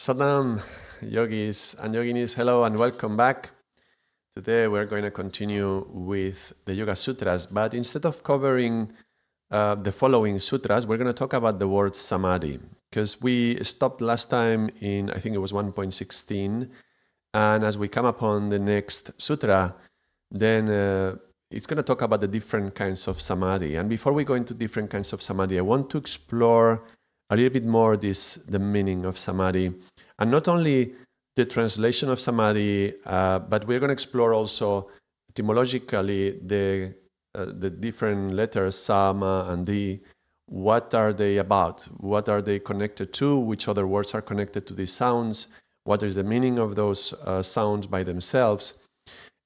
Sadam, yogis and yoginis, hello and welcome back. Today we're going to continue with the Yoga Sutras, but instead of covering the following sutras, we're going to talk about the word Samadhi, because we stopped last time in, I think it was 1.16, and as we come upon the next sutra, then it's going to talk about the different kinds of Samadhi. And before we go into different kinds of Samadhi, I want to explore a little bit more the meaning of Samadhi, and not only the translation of Samadhi, but we're going to explore also etymologically the different letters Sama and Di. What are they about? What are they connected to? Which other words are connected to these sounds? What is the meaning of those sounds by themselves?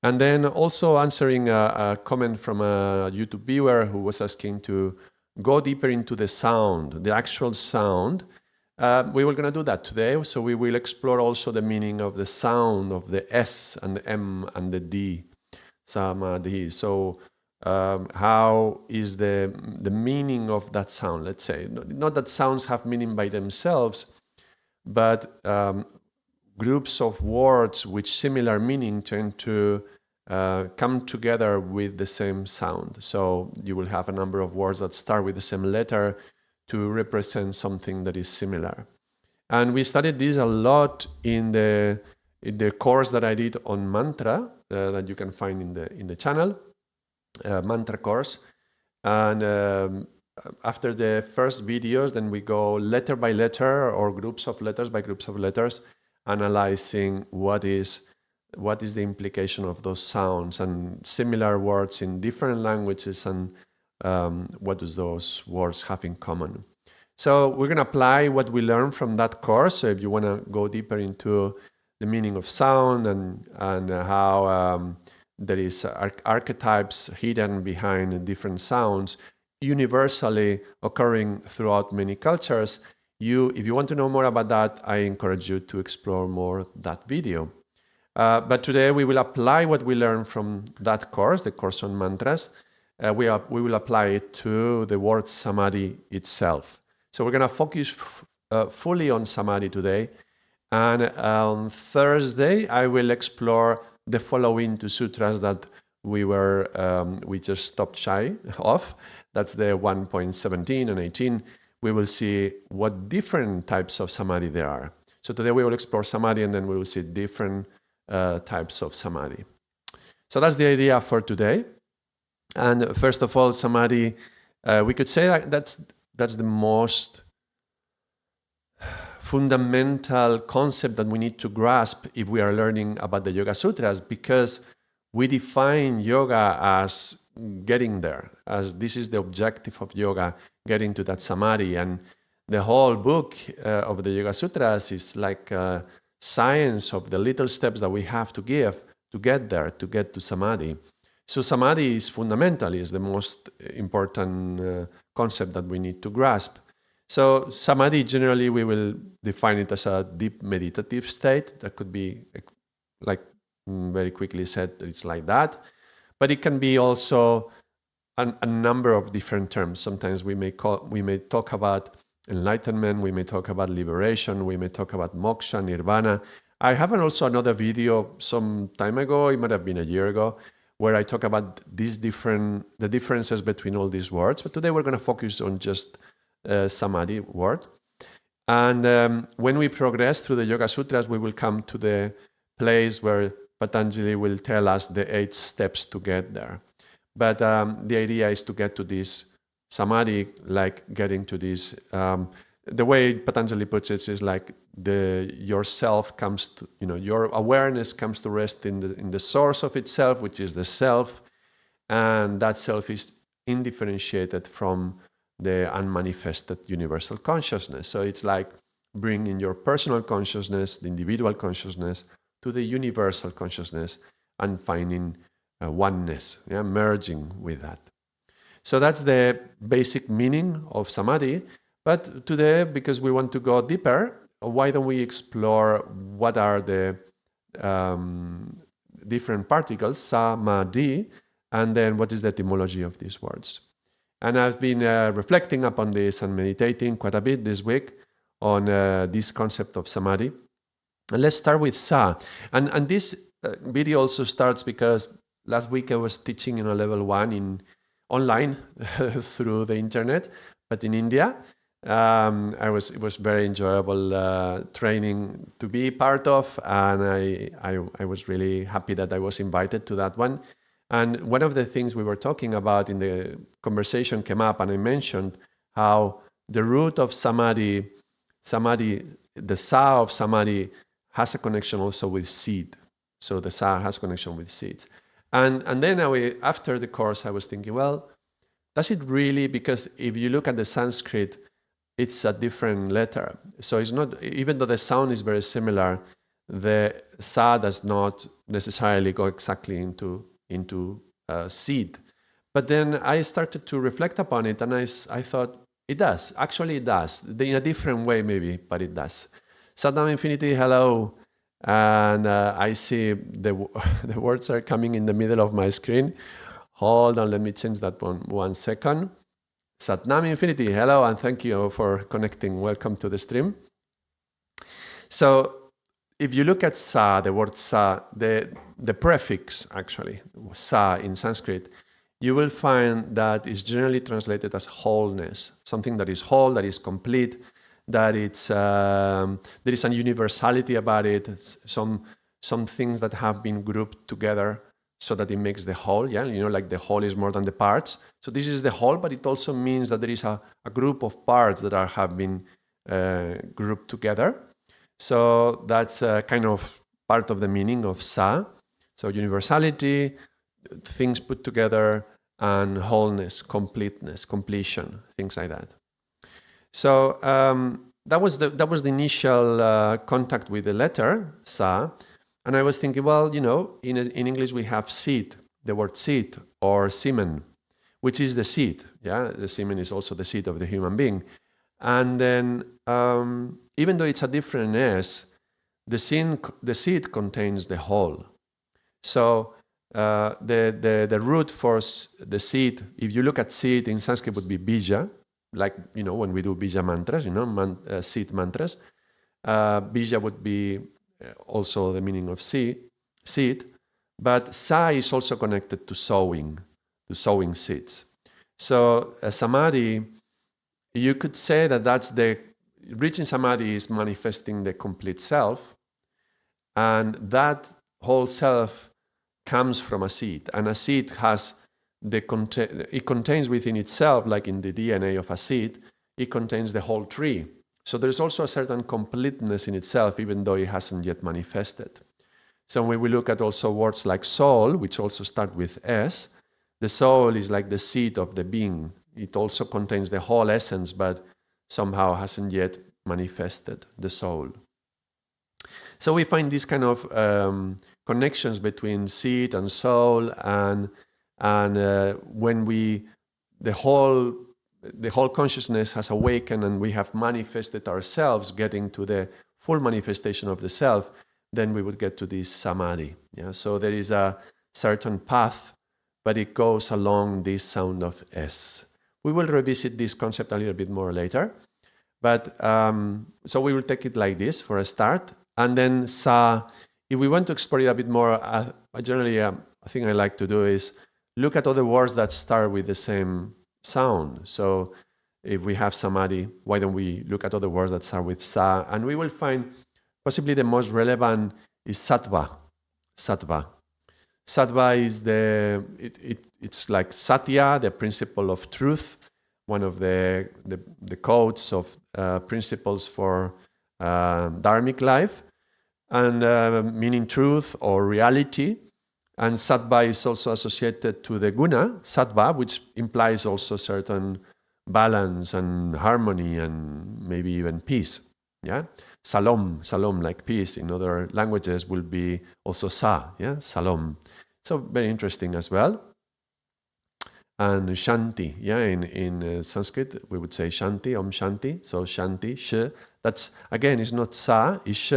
And then also answering a comment from a YouTube viewer who was asking to go deeper into the sound, the actual sound. We were going to do that today, so we will explore also the meaning of the sound of the S and the M and the D, Samadhi. So how is the meaning of that sound, let's say? Not that sounds have meaning by themselves, but groups of words with similar meaning tend to come together with the same sound. So you will have a number of words that start with the same letter to represent something that is similar. And we studied this a lot in the course that I did on mantra that you can find in the channel, mantra course. And after the first videos, then we go letter by letter or groups of letters by groups of letters, analyzing what is the implication of those sounds and similar words in different languages, and what do those words have in common. So we're going to apply what we learned from that course. So if you want to go deeper into the meaning of sound and how there is archetypes hidden behind different sounds, universally occurring throughout many cultures, if you want to know more about that, I encourage you to explore more that video. But today we will apply what we learned from that course, the course on mantras. We will apply it to the word Samadhi itself. So we're going to focus fully on Samadhi today. And on Thursday, I will explore the following two sutras that we just stopped shy of. That's the 1.17 and 18. We will see what different types of Samadhi there are. So today we will explore Samadhi, and then we will see different types of Samadhi. So that's the idea for today. And first of all, Samadhi, we could say that's the most fundamental concept that we need to grasp if we are learning about the Yoga Sutras, because we define yoga as getting there, as this is the objective of yoga, getting to that Samadhi. And the whole book of the Yoga Sutras is like science of the little steps that we have to give to get there, to get to Samadhi. So Samadhi is fundamental, is the most important concept that we need to grasp. So Samadhi, generally, we will define it as a deep meditative state. That could be, like very quickly said, it's like that. But it can be also a number of different terms. Sometimes we may talk about enlightenment, we may talk about liberation, we may talk about moksha, nirvana. I have also another video some time ago, it might have been a year ago, where I talk about the differences between all these words. But today we're going to focus on just Samadhi word. And when we progress through the Yoga Sutras, we will come to the place where Patanjali will tell us the 8 steps to get there. But the idea is to get to this Samadhi, like getting to this. The way Patanjali puts it is like yourself comes to, your awareness comes to rest in the source of itself, which is the self, and that self is indifferentiated from the unmanifested universal consciousness. So it's like bringing your personal consciousness, the individual consciousness, to the universal consciousness and finding oneness, merging with that. So that's the basic meaning of Samadhi. But today, because we want to go deeper, why don't we explore what are the different particles, Samadhi, and then what is the etymology of these words. And I've been reflecting upon this and meditating quite a bit this week on this concept of Samadhi. And let's start with Sa. And this video also starts because last week I was teaching level 1 in online through the internet, but in India. It was very enjoyable training to be part of, and I was really happy that I was invited to that one. And one of the things we were talking about in the conversation came up, and I mentioned how the root of Samadhi, the Sa of Samadhi, has a connection also with seed. So the Sa has connection with seeds. And then after the course, I was thinking, well, does it really? Because if you look at the Sanskrit, it's a different letter. So it's not, even though the sound is very similar, the Sa does not necessarily go exactly into seed. But then I started to reflect upon it, and I thought, it does. Actually, it does. In a different way, maybe, but it does. Satnam Infinity, hello. And I see the words are coming in the middle of my screen. Hold on, let me change that one second. Satnam Infinity, hello, and thank you for connecting. Welcome to the stream. So if you look at Sa, the word Sa, the prefix actually, Sa in Sanskrit, you will find that it's generally translated as wholeness, something that is whole, that is complete, that there is a universality about it, some things that have been grouped together so that it makes the whole, like the whole is more than the parts. So this is the whole, but it also means that there is a group of parts that have been grouped together. So that's kind of part of the meaning of Sa. So universality, things put together, and wholeness, completeness, completion, things like that. So that was the initial contact with the letter Sa, and I was thinking, well, in English we have seed, the word seed or semen, which is the seed. Yeah, the semen is also the seed of the human being, and then even though it's a different S, the seed contains the whole. So the root for the seed, if you look at seed in Sanskrit, would be bija, like when we do bija mantras, seed mantras. Bija would be also the meaning of seed, but Sa is also connected to sowing seeds. So Samadhi, you could say that that's reaching Samadhi is manifesting the complete self, and that whole self comes from a seed, and a seed has it contains within itself, like in the DNA of a seed, it contains the whole tree. So there's also a certain completeness in itself, even though it hasn't yet manifested. So when we look at also words like soul, which also start with S, the soul is like the seed of the being. It also contains the whole essence, but somehow hasn't yet manifested the soul. So we find these kind of connections between seed and soul, and when the whole consciousness has awakened and we have manifested ourselves, getting to the full manifestation of the self, then we would get to this Samadhi. Yeah? So there is a certain path, but it goes along this sound of S. We will revisit this concept a little bit more later, but so we will take it like this for a start, and then Sa. If we want to explore it a bit more, generally a thing I like to do is look at other words that start with the same sound. So if we have Samadhi, why don't we look at other words that start with Sa? And we will find possibly the most relevant is Sattva. Sattva. Sattva is it's like Satya, the principle of truth, one of the codes of principles for dharmic life, and meaning truth or reality. And Sattva is also associated to the guna, Sattva, which implies also certain balance and harmony and maybe even peace. Yeah, Salom, like peace. In other languages will be also Sa, yeah, Salom. So very interesting as well. And Shanti, yeah, in Sanskrit we would say Shanti, Om Shanti. So Shanti, Sh. That's again, it's not Sa, it's Sh,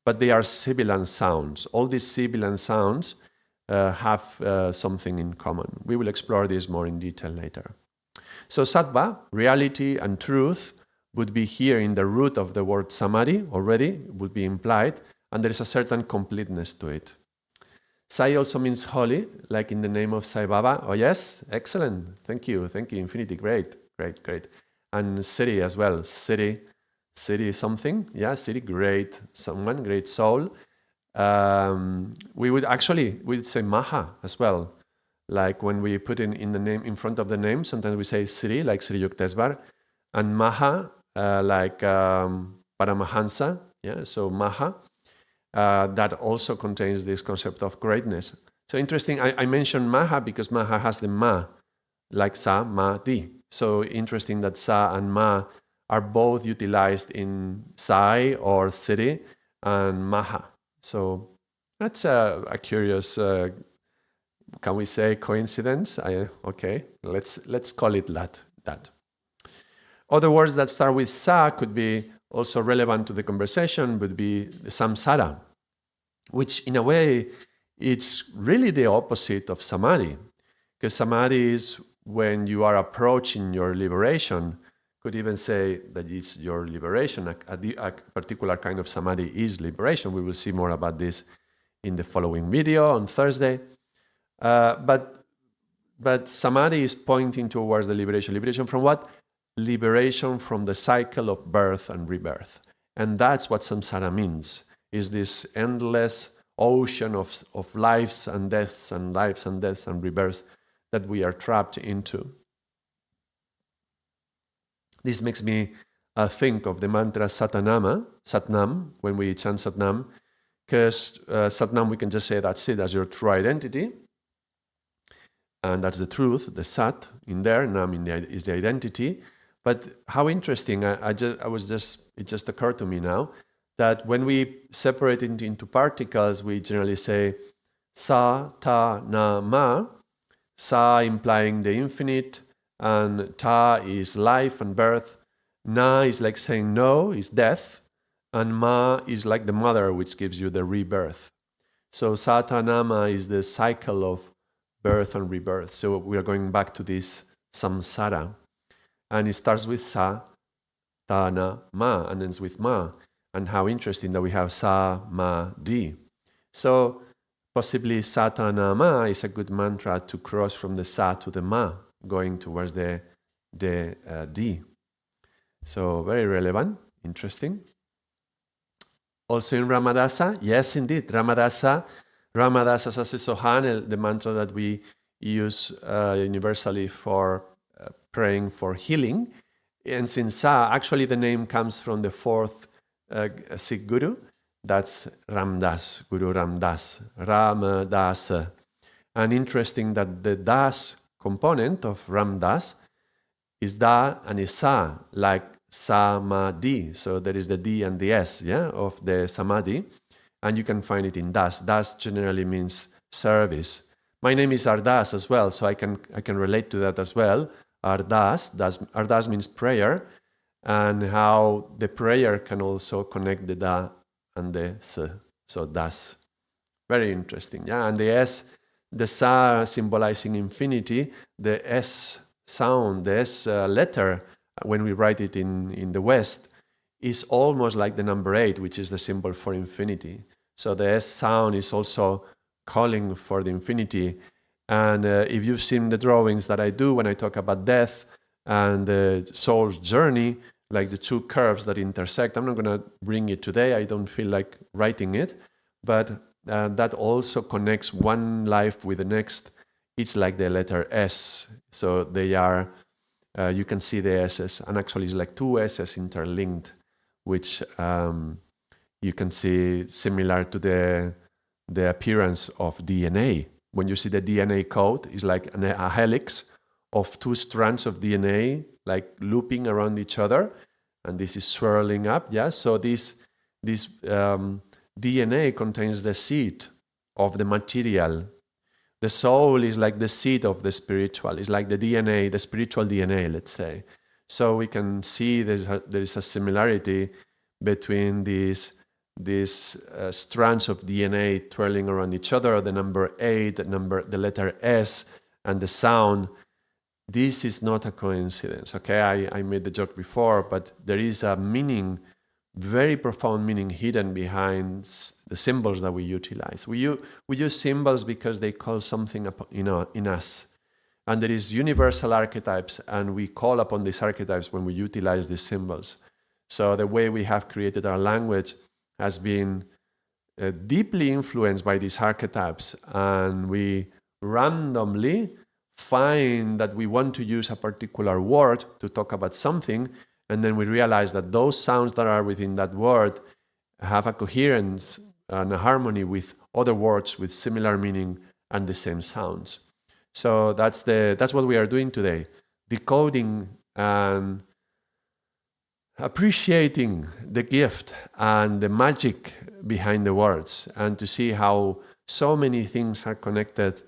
but they are sibilant sounds. All these sibilant sounds have something in common. We will explore this more in detail later. So Sattva, reality and truth, would be here in the root of the word Samadhi already, would be implied, and there is a certain completeness to it. Sai also means holy, like in the name of Sai Baba. Oh yes, excellent. Thank you, Infinity. Great. And Siddhi as well. Siddhi something. Yeah, Siddhi, great someone, great soul. We'd say Maha as well. Like when we put in the name in front of the name, sometimes we say Siddhi, like Sri Yuktesvar, and Maha, like Paramahansa. Yeah, so Maha. That also contains this concept of greatness. So interesting, I mentioned Maha because Maha has the Ma, like Sa, Ma, Di. So interesting that Sa and Ma are both utilized in Sai or Siddhi and Maha. So that's a curious, can we say coincidence? Okay, let's call it that. Other words that start with Sa could be also relevant to the conversation, would be samsara, which in a way it's really the opposite of samadhi, because samadhi is when you are approaching your liberation. Could even say that it's your liberation. A particular kind of samadhi is liberation. We will see more about this in the following video on Thursday. But samadhi is pointing towards the liberation. Liberation from what? Liberation from the cycle of birth and rebirth. And that's what samsara means, is this endless ocean of lives and deaths and lives and deaths and rebirths that we are trapped into. This makes me think of the mantra Satnam, when we chant Satnam, because Satnam, we can just say that's it, that's your true identity. And that's the truth, the Sat in there, Nam is the identity. But how interesting, it just occurred to me now, that when we separate it into particles, we generally say Sa, Ta, Na, Ma, Sa implying the infinite, and Ta is life and birth, Na is like saying no, is death, and Ma is like the mother, which gives you the rebirth. So Sa, Ta, Na, Ma is the cycle of birth and rebirth. So we are going back to this samsara. And it starts with Sa, Ta, Na, Ma, and ends with Ma. And how interesting that we have Sa, Ma, Di. So possibly Sa, Ta, Na, Ma is a good mantra to cross from the Sa to the Ma, going towards the Di. So very relevant, interesting. Also in Ramadasa, yes indeed, Ramadasa Sase Sohan, the mantra that we use universally for praying for healing. And since Sa, actually the name comes from the fourth Sikh Guru, that's Ramdas, Guru Ramdas, Ramadasa. And interesting that the Das component of Ramdas is Da and is Sa, like Samadhi. So there is the D and the S, of the Samadhi. And you can find it in Das. Das generally means service. My name is Ardaas as well, so I can relate to that as well. Ardaas means prayer, and how the prayer can also connect the Da and the S. So Das. Very interesting. And the S, the Sa symbolizing infinity, the S sound, the S letter, when we write it in the West, is almost like the number 8, which is the symbol for infinity. So the S sound is also calling for the infinity. And if you've seen the drawings that I do when I talk about death and the soul's journey, like the two curves that intersect, I'm not going to bring it today. I don't feel like writing it. But that also connects one life with the next. It's like the letter S. So they are, you can see the S's. And actually it's like two S's interlinked, which you can see similar to the appearance of DNA. When you see the DNA code, it's like a helix of two strands of DNA, like looping around each other, and this is swirling up. So this DNA contains the seed of the material. The soul is like the seed of the spiritual. It's like the DNA, the spiritual DNA, let's say. So we can see there is a similarity between these strands of DNA twirling around each other, the number 8, the letter S, and the sound. This is not a coincidence, okay? I made the joke before, but there is a meaning very profound meaning hidden behind the symbols that we utilize. We use symbols because they call something up, in us. And there is universal archetypes, and we call upon these archetypes when we utilize these symbols. So the way we have created our language has been deeply influenced by these archetypes, and we randomly find that we want to use a particular word to talk about something, and then we realize that those sounds that are within that word have a coherence and a harmony with other words with similar meaning and the same sounds. So that's what we are doing today, decoding and appreciating the gift and the magic behind the words, and to see how so many things are connected.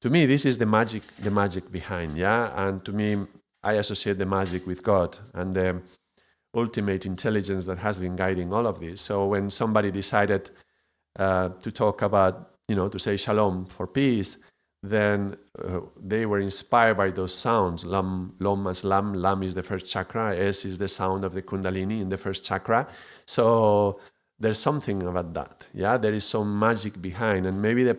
To me, this is the magic behind, and to me, I associate the magic with God and the ultimate intelligence that has been guiding all of this. So when somebody decided to talk about, to say shalom for peace, then they were inspired by those sounds. Lam, lom as lam. Lam is the first chakra. S is the sound of the kundalini in the first chakra. So there's something about that. There is some magic behind. And maybe the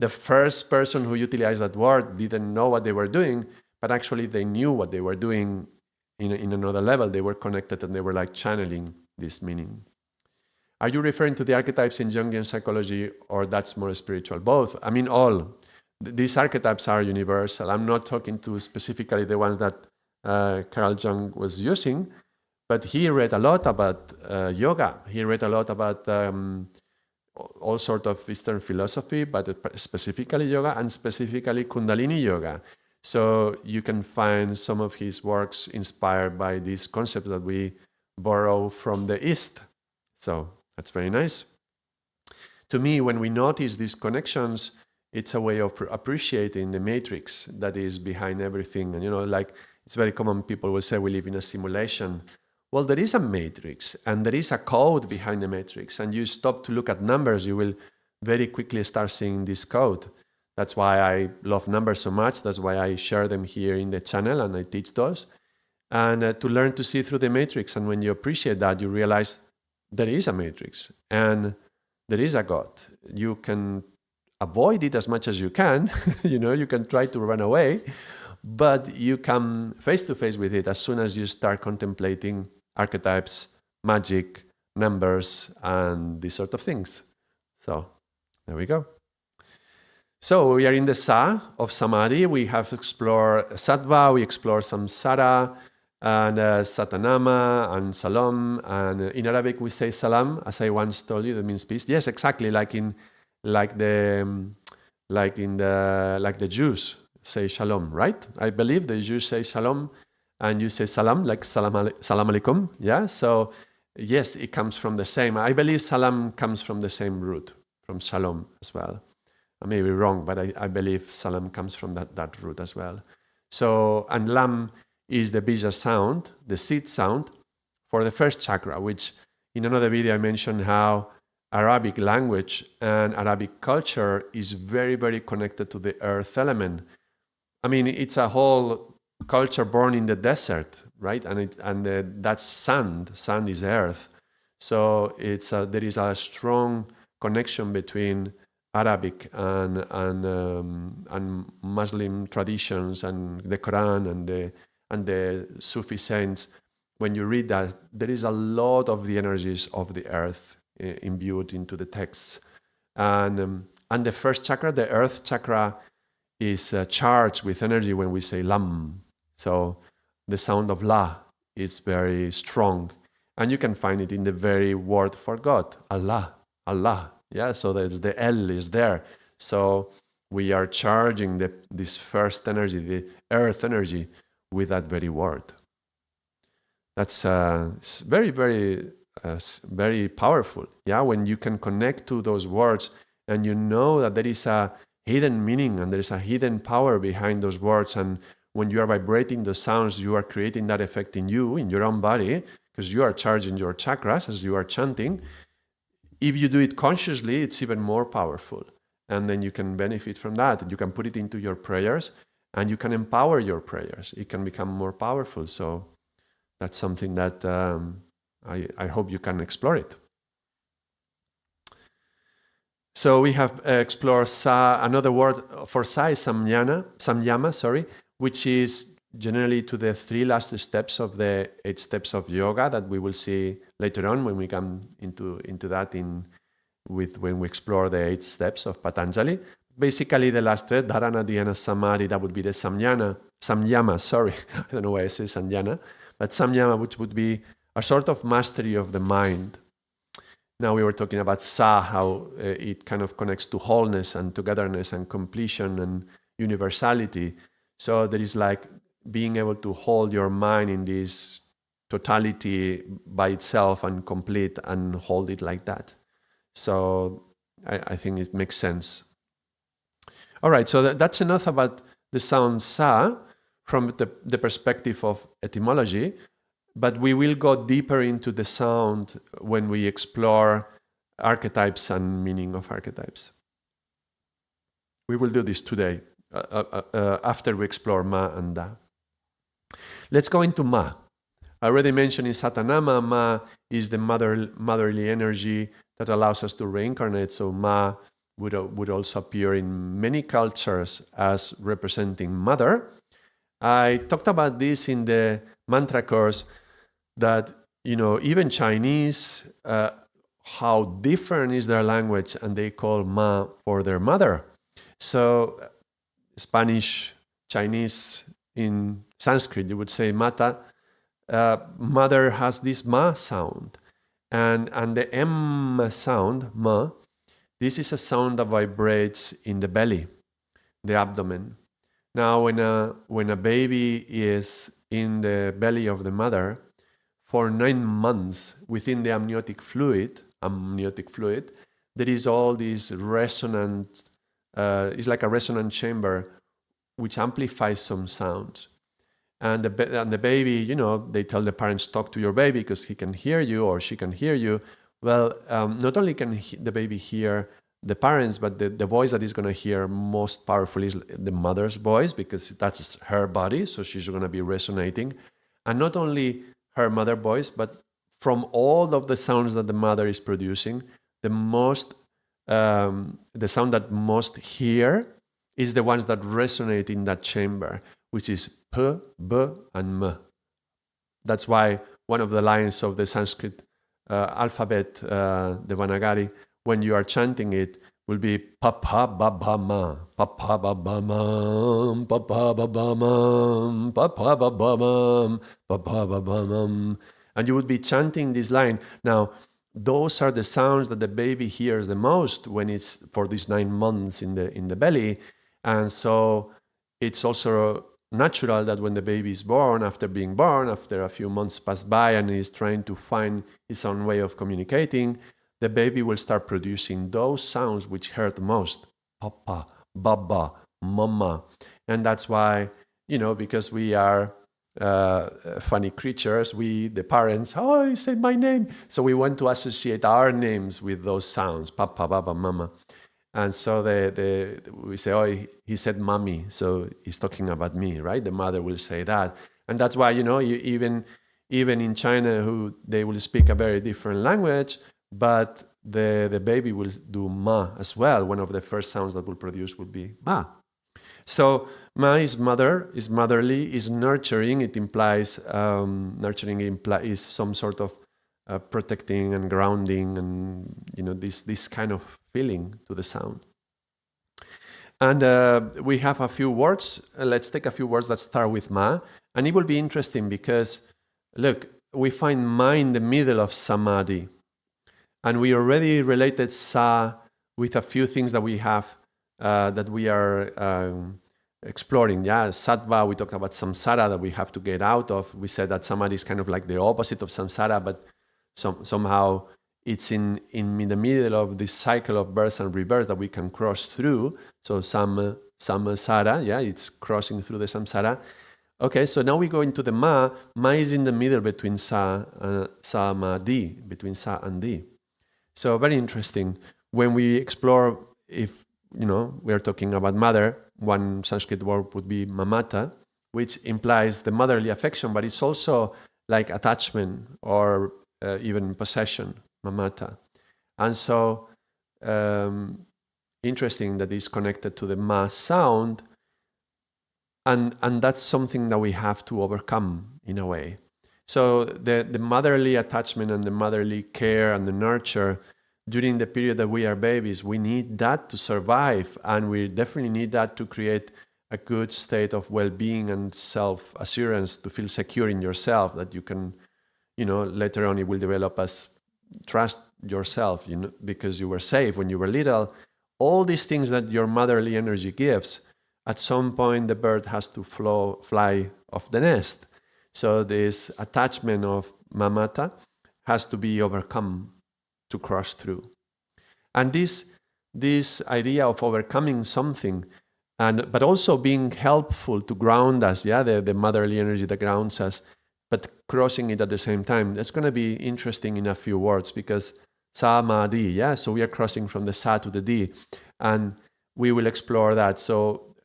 first person who utilized that word didn't know what they were doing, but actually they knew what they were doing in another level. They were connected and they were like channeling this meaning. Are you referring to the archetypes in Jungian psychology, or that's more spiritual? Both. I mean, all. These archetypes are universal. I'm not talking to specifically the ones that Carl Jung was using, but he read a lot about yoga. He read a lot about all sorts of Eastern philosophy, but specifically yoga and specifically Kundalini yoga. So you can find some of his works inspired by these concepts that we borrow from the East. So that's very nice. To me, when we notice these connections, it's a way of appreciating the matrix that is behind everything. And like it's very common, people will say we live in a simulation. Well, there is a matrix and there is a code behind the matrix. And you stop to look at numbers, you will very quickly start seeing this code. That's why I love numbers so much. That's why I share them here in the channel and I teach those. And to learn to see through the matrix. And when you appreciate that, you realize there is a matrix and there is a God. You can avoid it as much as you can. You can try to run away, but you come face to face with it as soon as you start contemplating archetypes, magic, numbers, and these sort of things. So there we go. So we are in the Sa of Samadhi. We have explored Sattva, we explored Samsara, and Satanama, and Salam. And in Arabic we say Salam, as I once told you, that means peace. Yes, exactly, like the Jews say Shalom, right? I believe the Jews say Shalom, and you say Salam, like Salam Alaikum. Yeah. So yes, it comes from the same. I believe Salam comes from the same root, from Shalom as well. I may be wrong, but I believe Salam comes from that root as well. So, and Lam is the Bija sound, the seed sound for the first chakra, which in another video I mentioned how Arabic language and Arabic culture is very, very connected to the earth element. I mean, it's a whole culture born in the desert, right? And that's sand. Sand is earth. So there is a strong connection between Arabic and Muslim traditions and the Quran and the Sufi saints. When you read that, there is a lot of the energies of the earth imbued into the texts. And the first chakra, the earth chakra, is charged with energy when we say Lam. So the sound of La is very strong. And you can find it in the very word for God, Allah, Allah. Yeah, so there's the L is there. So we are charging this first energy, the earth energy, with that very word. That's very, very, very powerful. Yeah, when you can connect to those words and you know that there is a hidden meaning and there is a hidden power behind those words. And when you are vibrating the sounds, you are creating that effect in you, in your own body, because you are charging your chakras as you are chanting. If you do it consciously, it's even more powerful. And then you can benefit from that. You can put it into your prayers and you can empower your prayers. It can become more powerful. So that's something that I hope you can explore it. So we have explored Sa. Another word for Sa is Samyama, which is generally to the 3 last steps of the 8 steps of yoga that we will see later on when we come into that when we explore the 8 steps of Patanjali. Basically, the last 3, Dharana, Dhyana, Samadhi, that would be the Samyama, I don't know why I say Samyama, but Samyama, which would be a sort of mastery of the mind. Now we were talking about Sa, how it kind of connects to wholeness and togetherness and completion and universality. So there is like being able to hold your mind in this totality by itself and complete and hold it like that. So I think it makes sense. All right, so that's enough about the sound Sa from the perspective of etymology. But we will go deeper into the sound when we explore archetypes and meaning of archetypes. We will do this today, after we explore Ma and Da. Let's go into Ma. I already mentioned in Satanama, Ma is the motherly energy that allows us to reincarnate. So Ma would also appear in many cultures as representing mother. I talked about this in the mantra course, that, even Chinese, how different is their language, and they call Ma for their mother. So Spanish, Chinese, in Sanskrit, you would say Mata. Mother has this Ma sound. And the M sound, Ma, this is a sound that vibrates in the belly, the abdomen. Now, when a baby is in the belly of the mother, for 9 months within the amniotic fluid, there is all this resonant, it's like a resonant chamber which amplifies some sounds. And the baby, they tell the parents, talk to your baby because he can hear you or she can hear you. Well, not only can the baby hear the parents, but the voice that is going to hear most powerfully is the mother's voice, because that's her body, so she's going to be resonating. And not only her mother voice, but from all of the sounds that the mother is producing, the sound that most hear is the ones that resonate in that chamber, which is P, B, and M. That's why one of the lines of the Sanskrit alphabet, the Vanagari, when you are chanting it, will be Papa Baba Ma, Papa Baba Mam, Papa Baba Mam, Papa Baba Mam, Papa Baba Mam. And you would be chanting this line. Now, those are the sounds that the baby hears the most when it's for these 9 months in the belly. And so it's also natural that when the baby is born, after being born, after a few months pass by and he's trying to find his own way of communicating, the baby will start producing those sounds which hurt most. Papa, Baba, Mama. And that's why, because we are funny creatures, the parents, he said my name. So we want to associate our names with those sounds, Papa, Baba, Mama. And so we say, he said mommy, so he's talking about me, right? The mother will say that. And that's why, even in China, they will speak a very different language, but the baby will do ma as well. One of the first sounds that will produce would be ma. So ma is mother, is motherly, is nurturing. It implies, nurturing is some sort of protecting and grounding and, this kind of feeling to the sound. And we have a few words. Let's take a few words that start with ma. And it will be interesting because, look, we find ma in the middle of samadhi. And we already related sa with a few things that we have, that we are exploring. Yeah, sattva, we talked about samsara that we have to get out of. We said that samadhi is kind of like the opposite of samsara, but somehow it's in the middle of this cycle of birth and rebirth that we can cross through. So samsara, yeah, it's crossing through the samsara. Okay, so now we go into the ma. Ma is in the middle between samadhi, between sa and di. So very interesting. When we explore, if we are talking about mother, one Sanskrit word would be mamata, which implies the motherly affection, but it's also like attachment or even possession, mamata. And so, interesting that it's connected to the ma sound, and that's something that we have to overcome in a way. So the motherly attachment and the motherly care and the nurture during the period that we are babies, we need that to survive, and we definitely need that to create a good state of well-being and self-assurance, to feel secure in yourself, that you can, later on it will develop as trust yourself, because you were safe when you were little. All these things that your motherly energy gives, at some point the bird has to fly off the nest. So this attachment of mamata has to be overcome to cross through. And this idea of overcoming something, but also being helpful to ground us, the motherly energy that grounds us, but crossing it at the same time. That's going to be interesting in a few words, because Samadhi, so we are crossing from the Sa to the Di, and we will explore that. So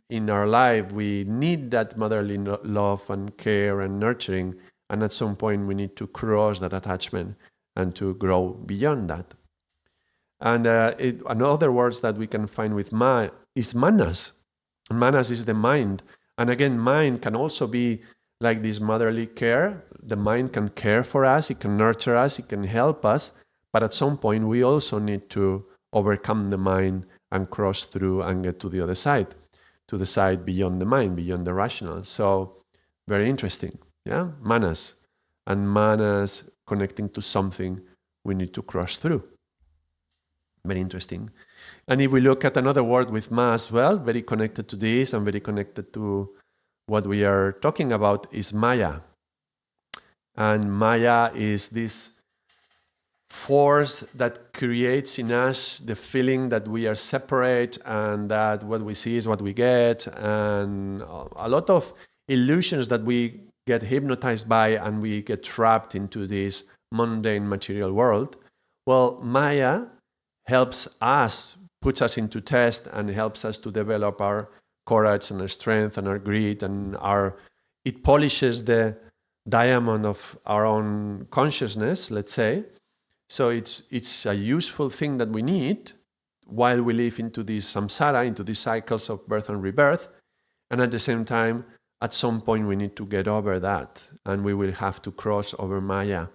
in our life, we need that motherly love and care and nurturing, and at some point we need to cross that attachment and to grow beyond that. And another words that we can find with ma is manas. And manas is the mind. And again, mind can also be like this motherly care. The mind can care for us, it can nurture us, it can help us, but at some point we also need to overcome the mind and cross through and get to the other side, to the side beyond the mind, beyond the rational. So very interesting, manas. And manas connecting to something we need to cross through. Very interesting. And if we look at another word with ma as well, very connected to this and very connected to what we are talking about, is maya. And maya is this force that creates in us the feeling that we are separate and that what we see is what we get, and a lot of illusions that we get hypnotized by, and we get trapped into this mundane material world. Well, maya helps us, puts us into test, and helps us to develop our courage and our strength and our grit, and it polishes the diamond of our own consciousness, let's say. So it's a useful thing that we need while we live into this samsara, into these cycles of birth and rebirth. And at the same time, at some point we need to get over that, and we will have to cross over maya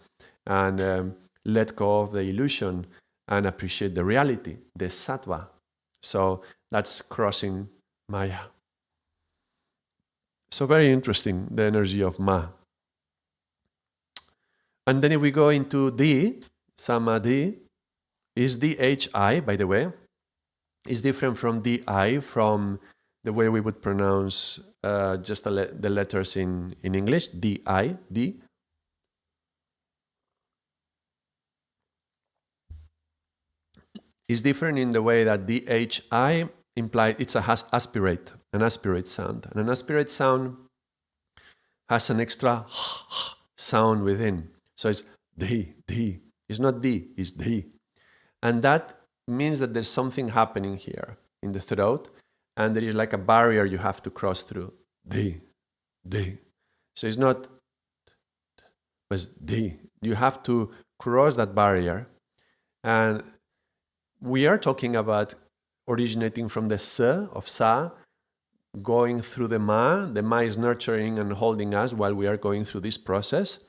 and let go of the illusion and appreciate the reality, the sattva. So that's crossing maya. So very interesting, the energy of ma. And then if we go into Di, Samadhi, is D-H-I, by the way, is different from D-I, from the way we would pronounce just the letters in English, D-I, D. Is different in the way that D-H-I implies it's an aspirate sound. And an aspirate sound has an extra sound within. So it's D. It's not D, it's D. And that means that there's something happening here in the throat, and there is like a barrier you have to cross through. D. So it's not, but D. You have to cross that barrier. And we are talking about originating from the S of Sa, going through the Ma. The Ma is nurturing and holding us while we are going through this process.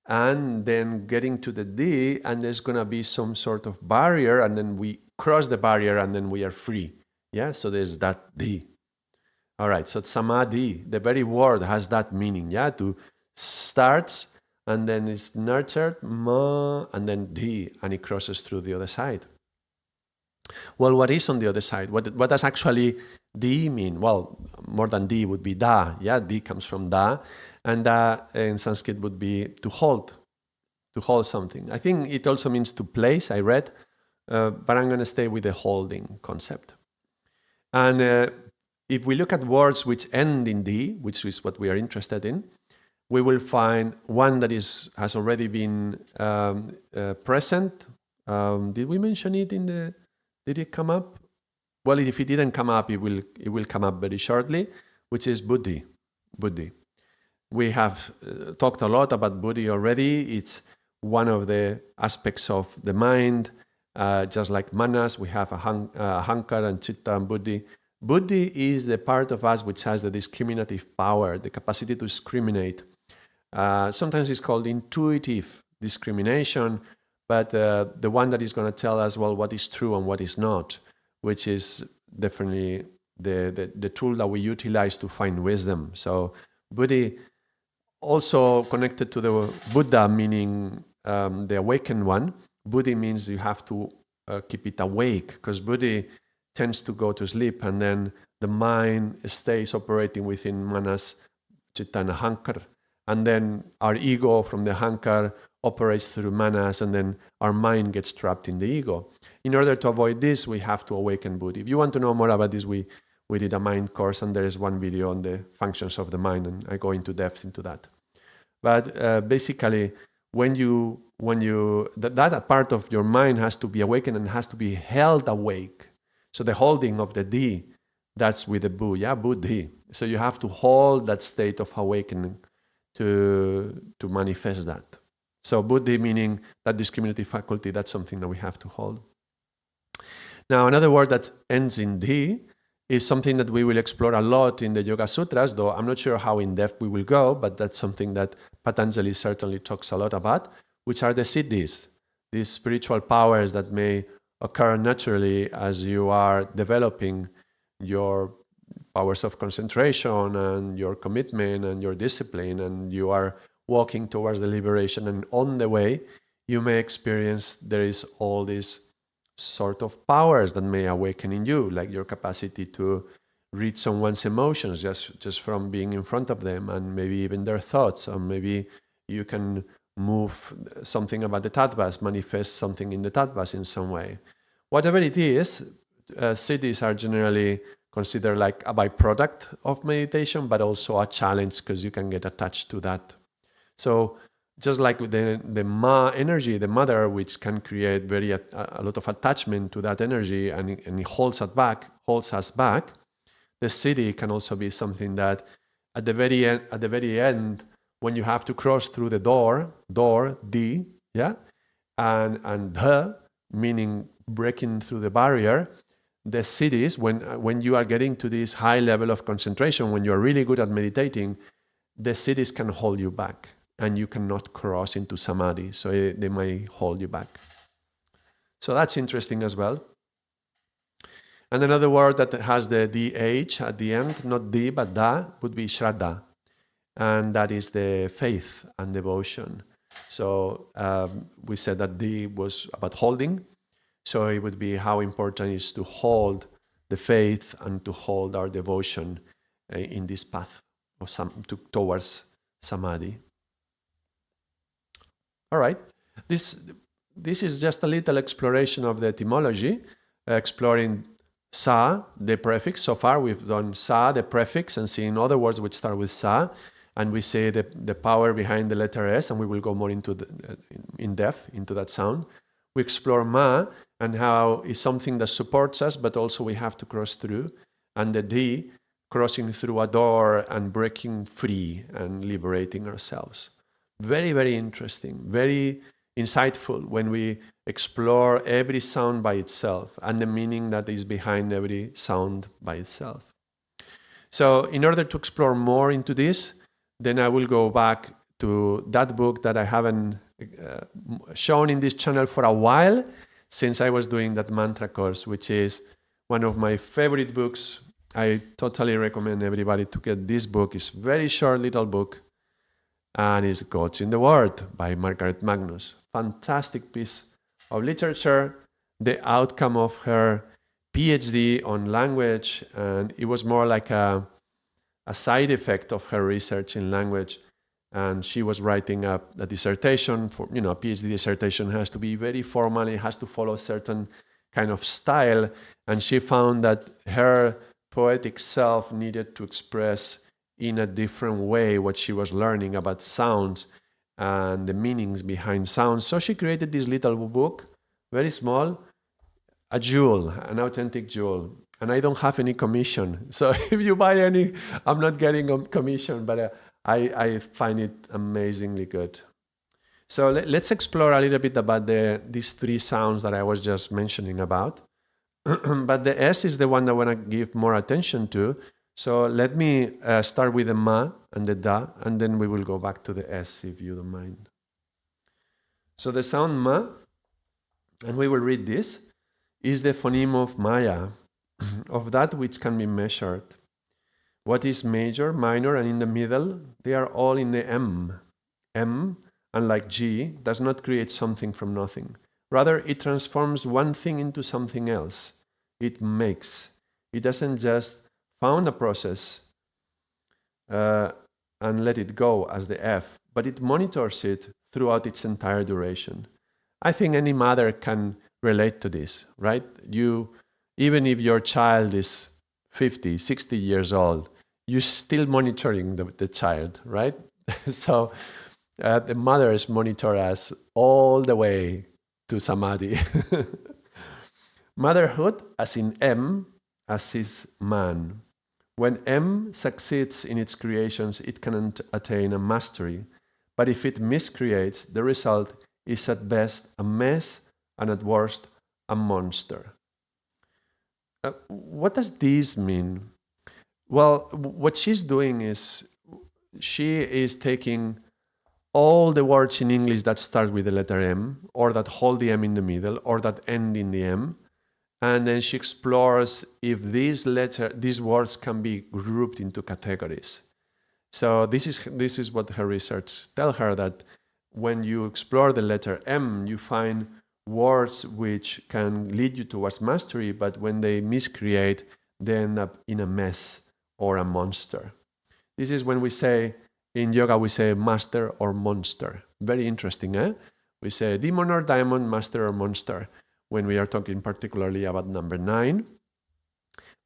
And then getting to the D, and there's going to be some sort of barrier, and then we cross the barrier, and then we are free. So there's that D. All right, so Samadhi, the very word has that meaning, to starts, and then it's nurtured, Ma, and then D, and it crosses through the other side. Well, what is on the other side? What does actually Di mean? Well, more than Di would be Da. Di comes from Da, and Da in Sanskrit would be to hold something. I think it also means to place, I read, but I'm going to stay with the holding concept. And if we look at words which end in Di, which is what we are interested in, we will find one that has already been present. Did we mention it Did it come up? Well, if it didn't come up, it will come up very shortly, which is buddhi. We have talked a lot about buddhi already. It's one of the aspects of the mind. Just like manas, we have a hankara and chitta and buddhi. Buddhi is the part of us which has the discriminative power, the capacity to discriminate. Sometimes it's called intuitive discrimination, but the one that is going to tell us, well, what is true and what is not, which is definitely the tool that we utilize to find wisdom. So buddhi also connected to the Buddha, meaning the awakened one. Buddhi means you have to keep it awake, because buddhi tends to go to sleep, and then the mind stays operating within manas, chitta, and hankar. And then our ego from the hankar operates through manas, and then our mind gets trapped in the ego. In order to avoid this, we have to awaken buddhi. If you want to know more about this, we did a mind course, and there is one video on the functions of the mind, and I go into depth into that. But basically, when that part of your mind has to be awakened and has to be held awake. So the holding of the D, that's with the buddhi. So you have to hold that state of awakening to manifest that. So buddhi meaning that discriminative faculty, that's something that we have to hold. Now another word that ends in D is something that we will explore a lot in the Yoga Sutras, though I'm not sure how in depth we will go, but that's something that Patanjali certainly talks a lot about, which are the siddhis, these spiritual powers that may occur naturally as you are developing your powers of concentration and your commitment and your discipline, and you are walking towards the liberation. And on the way, you may experience there is all these sort of powers that may awaken in you, like your capacity to read someone's emotions just from being in front of them, and maybe even their thoughts, or maybe you can move something about the tattvas, manifest something in the tattvas in some way. Whatever it is, siddhis are generally considered like a byproduct of meditation, but also a challenge, because you can get attached to that. So just like with the ma energy, the mother, which can create a lot of attachment to that energy, and it holds us back. The siddhi can also be something that at the very end, when you have to cross through the door, D, yeah, and the, meaning breaking through the barrier, the siddhis, when you are getting to this high level of concentration, when you are really good at meditating, the siddhis can hold you back, and you cannot cross into samadhi, so they may hold you back. So that's interesting as well. And another word that has the DH at the end, not D, but Da, would be Shraddha. And that is the faith and devotion. So we said that D was about holding. So it would be how important it is to hold the faith and to hold our devotion in this path towards samadhi. All right. This is just a little exploration of the etymology, exploring sa, the prefix. So far we've done sa, the prefix, and seen other words which start with sa, and we say the power behind the letter S, and we will go more in depth into that sound. We explore ma and how it's something that supports us, but also we have to cross through, and the D, crossing through a door and breaking free and liberating ourselves. Very, very interesting, very insightful when we explore every sound by itself and the meaning that is behind every sound by itself. So in order to explore more into this, then I will go back to that book that I haven't shown in this channel for a while, since I was doing that mantra course, which is one of my favorite books. I totally recommend everybody to get this book. It's a very short little book, and it's Gods in the Word by Margaret Magnus. Fantastic piece of literature, the outcome of her PhD on language, and it was more like a side effect of her research in language. And she was writing a dissertation for, a PhD dissertation has to be very formal, it has to follow a certain kind of style, and she found that her poetic self needed to express in a different way what she was learning about sounds and the meanings behind sounds. So she created this little book, very small, a jewel, an authentic jewel. And I don't have any commission. So if you buy any, I'm not getting a commission, but I find it amazingly good. So let's explore a little bit about these three sounds that I was just mentioning about. But the S is the one I want to give more attention to. So let me start with the ma and the da, and then we will go back to the S if you don't mind. So the sound ma, and we will read this, is the phoneme of Maya, of that which can be measured. What is major, minor, and in the middle, they are all in the M. M, unlike G, does not create something from nothing. Rather, it transforms one thing into something else. It makes. It doesn't just found a process and let it go as the F, but it monitors it throughout its entire duration. I think any mother can relate to this, right? Even if your child is 50, 60 years old, you're still monitoring the child, right? So the mothers monitor us all the way to Samadhi. Motherhood, as in M, as is man. When M succeeds in its creations, it can attain a mastery. But if it miscreates, the result is at best a mess and at worst a monster. What does this mean? Well, what she's doing is she is taking all the words in English that start with the letter M, or that hold the M in the middle, or that end in the M, and then she explores if these words can be grouped into categories. So this is what her research tells her, that when you explore the letter M, you find words which can lead you towards mastery, but when they miscreate, they end up in a mess or a monster. This is when we say, in yoga, we say master or monster. Very interesting, eh? We say demon or diamond, master or monster, when we are talking particularly about number 9.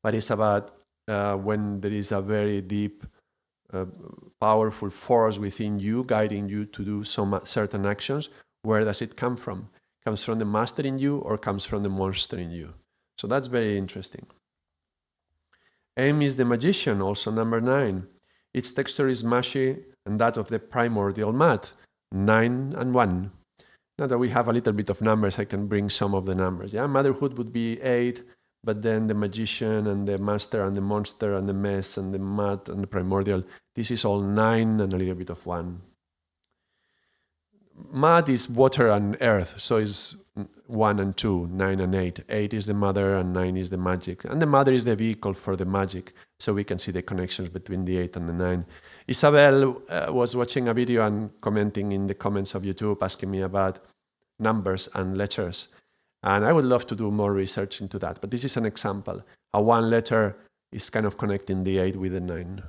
But it's about when there is a very deep, powerful force within you, guiding you to do some certain actions. Where does it come from? Comes from the master in you or comes from the monster in you? So that's very interesting. M is the magician, also number 9. Its texture is mushy and that of the primordial mat, 9 and 1. Now that we have a little bit of numbers, I can bring some of the numbers. Yeah, motherhood would be 8, but then the magician and the master and the monster and the mess and the mat and the primordial, this is all 9 and a little bit of 1. Mud is water and earth, so it's 1 and 2, 9 and 8. 8 is the mother and 9 is the magic. And the mother is the vehicle for the magic, so we can see the connections between the 8 and the 9. Isabel was watching a video and commenting in the comments of YouTube, asking me about numbers and letters. And I would love to do more research into that. But this is an example, how one letter is kind of connecting the 8 with the 9.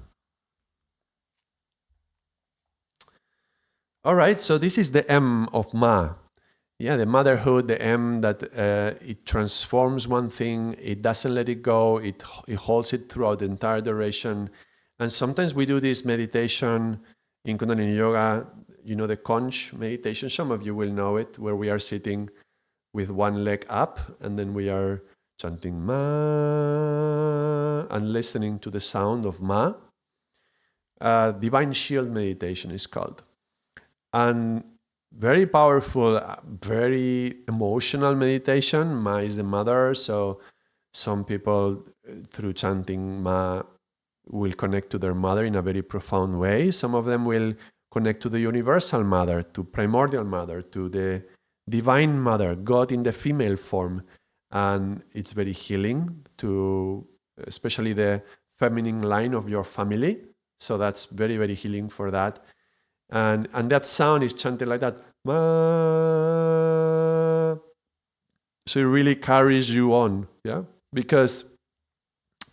All right, so this is the M of Ma. Yeah, the motherhood, the M, that it transforms one thing, it doesn't let it go, it holds it throughout the entire duration. And sometimes we do this meditation in Kundalini Yoga, you know, the conch meditation. Some of you will know it, where we are sitting with one leg up and then we are chanting Ma and listening to the sound of Ma. Divine Shield meditation is called. And very powerful, very emotional meditation. Ma is the mother, so some people through chanting Ma will connect to their mother in a very profound way. Some of them will connect to the universal mother, to primordial mother, to the divine mother, God in the female form. And it's very healing to especially the feminine line of your family. So that's very, very healing for that. And that sound is chanted like that. Ma. So it really carries you on, yeah? Because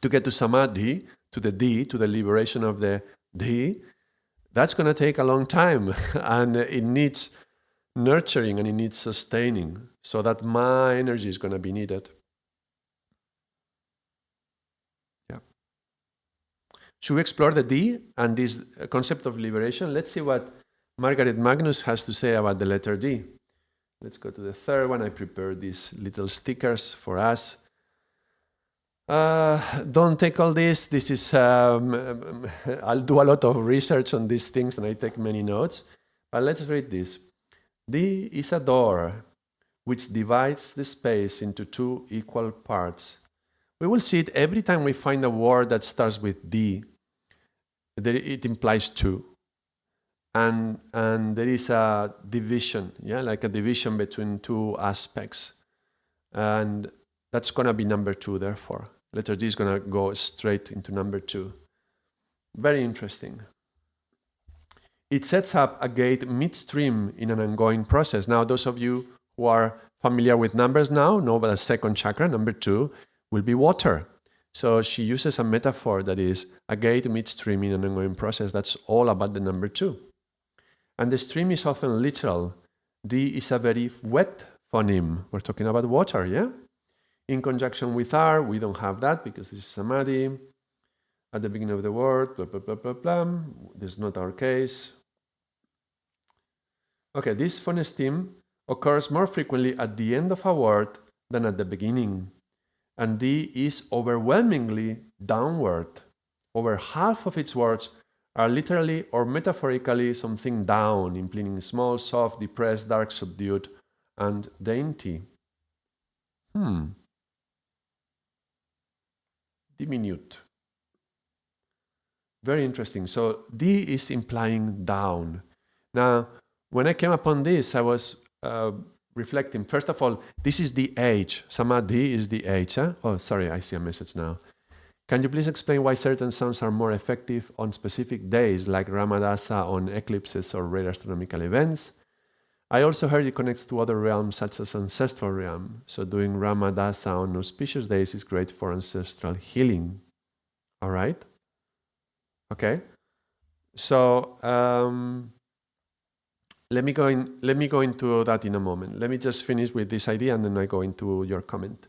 to get to Samadhi, to the D, to the liberation of the D, that's going to take a long time. And it needs nurturing and it needs sustaining. So that Ma energy is going to be needed. Should we explore the D and this concept of liberation? Let's see what Margaret Magnus has to say about the letter D. Let's go to the third one. I prepared these little stickers for us. Don't take all this. This is, I'll do a lot of research on these things and I take many notes. But let's read this. D is a door which divides the space into two equal parts. We will see it every time we find a word that starts with D. It implies two. And there is a division, like a division between two aspects. And that's going to be number 2, therefore. Letter D is going to go straight into number 2. Very interesting. It sets up a gate midstream in an ongoing process. Now, those of you who are familiar with numbers now know that the second chakra, number 2, will be water. So she uses a metaphor that is a gate midstream in an ongoing process. That's all about the number 2. And the stream is often literal. D is a very wet phoneme. We're talking about water, yeah? In conjunction with R, we don't have that because this is Samadhi. At the beginning of the word, blah, blah, blah, blah, blah. This is not our case. Okay, this phoneme occurs more frequently at the end of a word than at the beginning. And D is overwhelmingly downward. Over half of its words are literally or metaphorically something down, implying small, soft, depressed, dark, subdued, and dainty. Diminute. Very interesting. So D is implying down. Now, when I came upon this, I was reflecting. First of all, this is the age. Samadhi is the age. Huh? Oh, sorry, I see a message now. Can you please explain why certain sounds are more effective on specific days, like Ramadasa on eclipses or rare astronomical events? I also heard it connects to other realms, such as ancestral realm. So doing Ramadasa on auspicious days is great for ancestral healing. All right? Okay. So let me go into that in a moment. Let me just finish with this idea and then I go into your comment.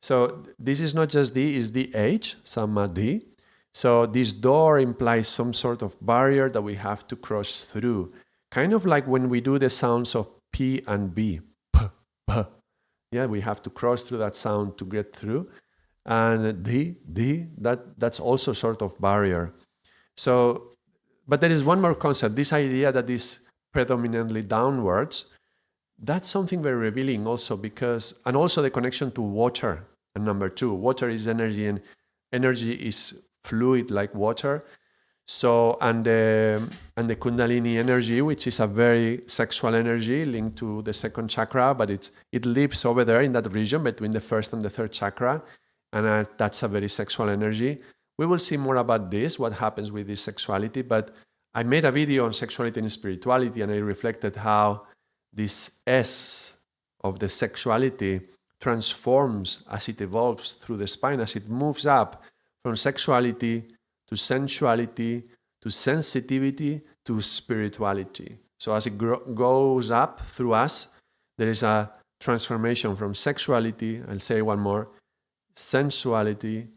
So this is not just D, it's the H, Samadhi. So this door implies some sort of barrier that we have to cross through. Kind of like when we do the sounds of P and B. P, P. Yeah, we have to cross through that sound to get through. And D, that's also sort of barrier. So, but there is one more concept, this idea that is predominantly downwards. That's something very revealing also because, and also the connection to water. And number 2, water is energy and energy is fluid like water. So, and the Kundalini energy, which is a very sexual energy linked to the second chakra, but it lives over there in that region between the first and the third chakra. And that's a very sexual energy. We will see more about this, what happens with this sexuality, but I made a video on sexuality and spirituality and I reflected how this S of the sexuality transforms as it evolves through the spine, as it moves up from sexuality to sensuality to sensitivity to spirituality. So as it goes up through us, there is a transformation from sexuality, I'll say one more, sensuality,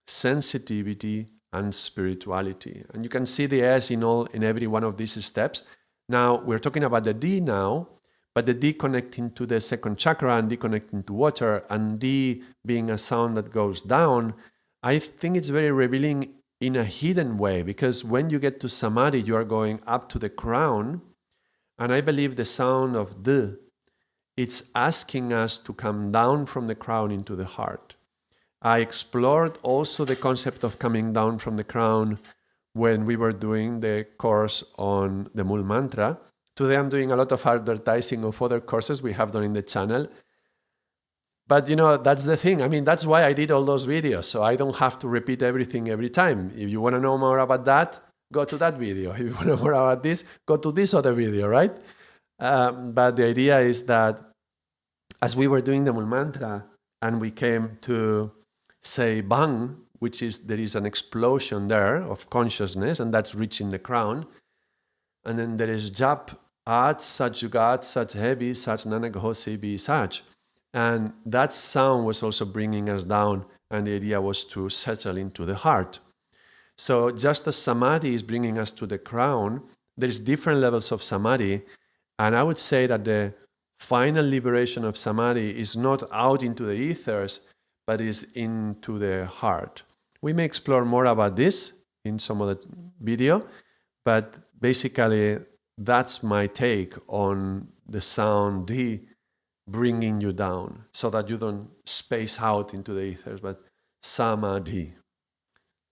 sensitivity, and spirituality. And you can see the S in every one of these steps. Now, we're talking about the D now, but the D connecting to the second chakra and D connecting to water and D being a sound that goes down, I think it's very revealing in a hidden way because when you get to Samadhi, you are going up to the crown. And I believe the sound of D, it's asking us to come down from the crown into the heart. I explored also the concept of coming down from the crown when we were doing the course on the Mool Mantra. Today I'm doing a lot of advertising of other courses we have done in the channel. But that's the thing. I mean, that's why I did all those videos. So I don't have to repeat everything every time. If you want to know more about that, go to that video. If you want to know more about this, go to this other video, right? But the idea is that as we were doing the Mool Mantra and we came to say Bang, which is there is an explosion there of consciousness and that's reaching the crown. And then there is Jap, At, Sat Jugat, Sat Hebi, Sat Nanak Ho Sebi, Sat. And that sound was also bringing us down and the idea was to settle into the heart. So just as Samadhi is bringing us to the crown, there's different levels of Samadhi. And I would say that the final liberation of Samadhi is not out into the ethers, but is into the heart. We may explore more about this in some other video, but basically that's my take on the sound D bringing you down so that you don't space out into the ethers, but Samadhi.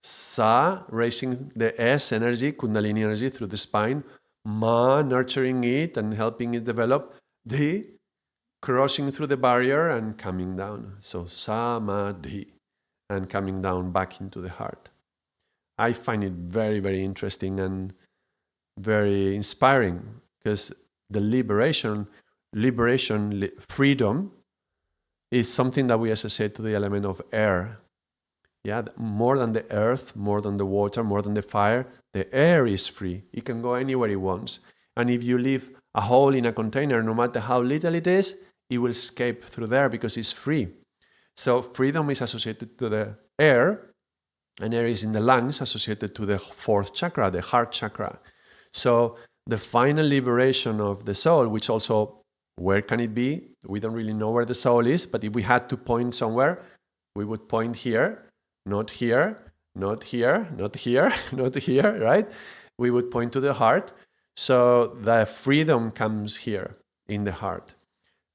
Sa, raising the S energy, Kundalini energy through the spine. Ma, nurturing it and helping it develop. Dhi, crossing through the barrier and coming down. So Samadhi, and coming down back into the heart. I find it very, very interesting and very inspiring because the freedom is something that we associate to the element of air. Yeah, more than the earth, more than the water, more than the fire, the air is free. It can go anywhere it wants. And if you leave a hole in a container, no matter how little it is, it will escape through there because it's free. So freedom is associated to the air, and air is in the lungs, associated to the fourth chakra, the heart chakra. So the final liberation of the soul, which also, where can it be? We don't really know where the soul is, but if we had to point somewhere, we would point here, not here, not here, not here, not here, right? We would point to the heart. So the freedom comes here in the heart.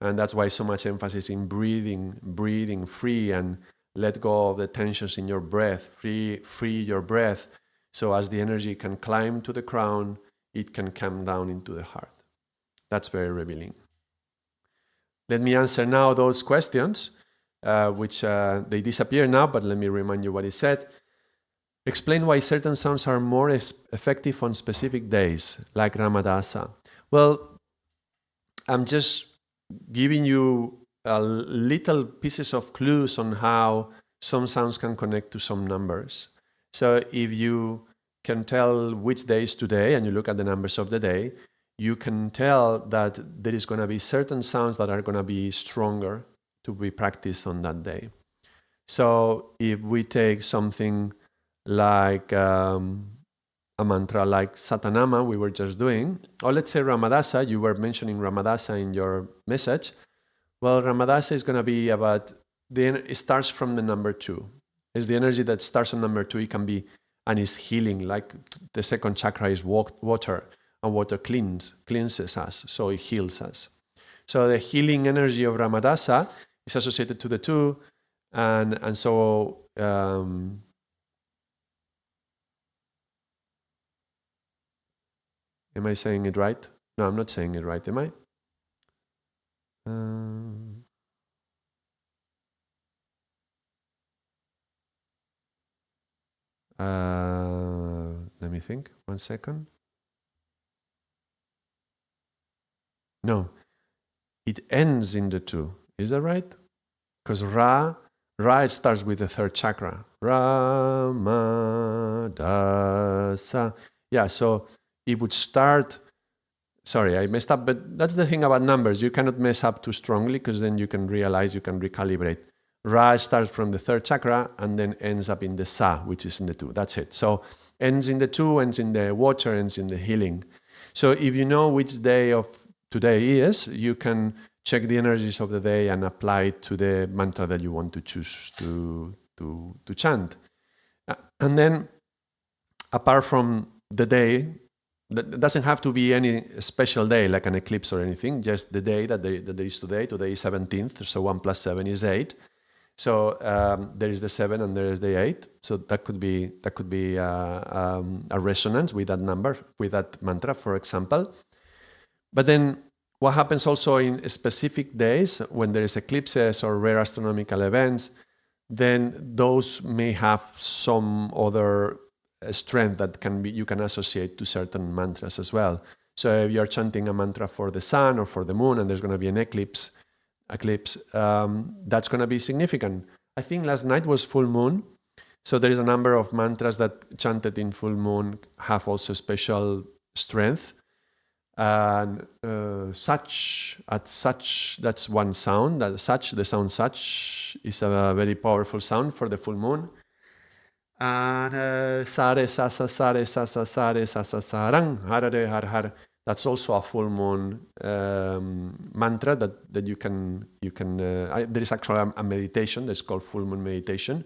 And that's why so much emphasis in breathing free and let go of the tensions in your breath, free your breath. So as the energy can climb to the crown, it can come down into the heart. That's very revealing. Let me answer now those questions, which they disappear now, but let me remind you what it said. Explain why certain sounds are more effective on specific days, like Ramadasa. Well, I'm just giving you little pieces of clues on how some sounds can connect to some numbers. So if you can tell which day is today and you look at the numbers of the day, you can tell that there is going to be certain sounds that are going to be stronger to be practiced on that day. So if we take something like a mantra like Satanama we were just doing, or let's say Ramadasa, you were mentioning Ramadasa in your message. Well, Ramadasa is going to be about, it starts from the number 2. It's the energy that starts on number 2. It can be, and is healing, like the second chakra is water, and water cleanses us, so it heals us. So the healing energy of Ramadasa is associated to the 2, and so am I saying it right? No, I'm not saying it right, am I? Let me think, 1 second. No, it ends in the 2. Is that right? Because Ra, it starts with the 3rd chakra. Ramadasa. Yeah, so it would start. Sorry, I messed up, but that's the thing about numbers. You cannot mess up too strongly because then you can realize you can recalibrate. Ra starts from the 3rd chakra and then ends up in the Sa, which is in the 2. That's it. So ends in the 2, ends in the water, ends in the healing. So if you know which day of today is, you can check the energies of the day and apply it to the mantra that you want to choose to chant. And then, apart from the day, that doesn't have to be any special day like an eclipse or anything, just the day that there is today. Today is 17th, so 1 plus 7 is 8. So there is the 7 and there is the 8. So that could be a resonance with that number, with that mantra, for example. But then what happens also in specific days when there is eclipses or rare astronomical events, then those may have some other strength that you can associate to certain mantras as well. So if you're chanting a mantra for the sun or for the moon and there's going to be an eclipse, that's going to be significant. I think last night was full moon, so there is a number of mantras that chanted in full moon have also special strength. And such, that's one sound. The sound such is a very powerful sound for the full moon. And sare sasa sare sasa sare sasa sarang harare har har. That's also a full moon mantra that you can. There is actually a meditation that's called full moon meditation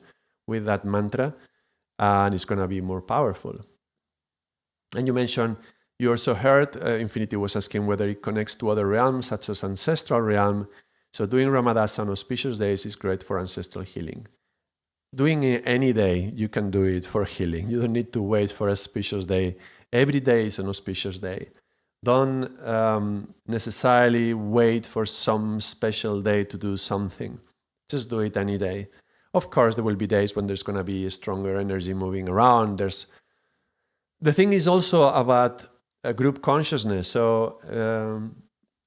with that mantra, and it's going to be more powerful. And you mentioned You also heard Infinity was asking whether it connects to other realms, such as ancestral realm. So doing Ramadas on auspicious days is great for ancestral healing. Doing it any day, you can do it for healing. You don't need to wait for a auspicious day. Every day is an auspicious day. Don't necessarily wait for some special day to do something. Just do it any day. Of course, there will be days when there's going to be a stronger energy moving around. The thing is also about a group consciousness. So,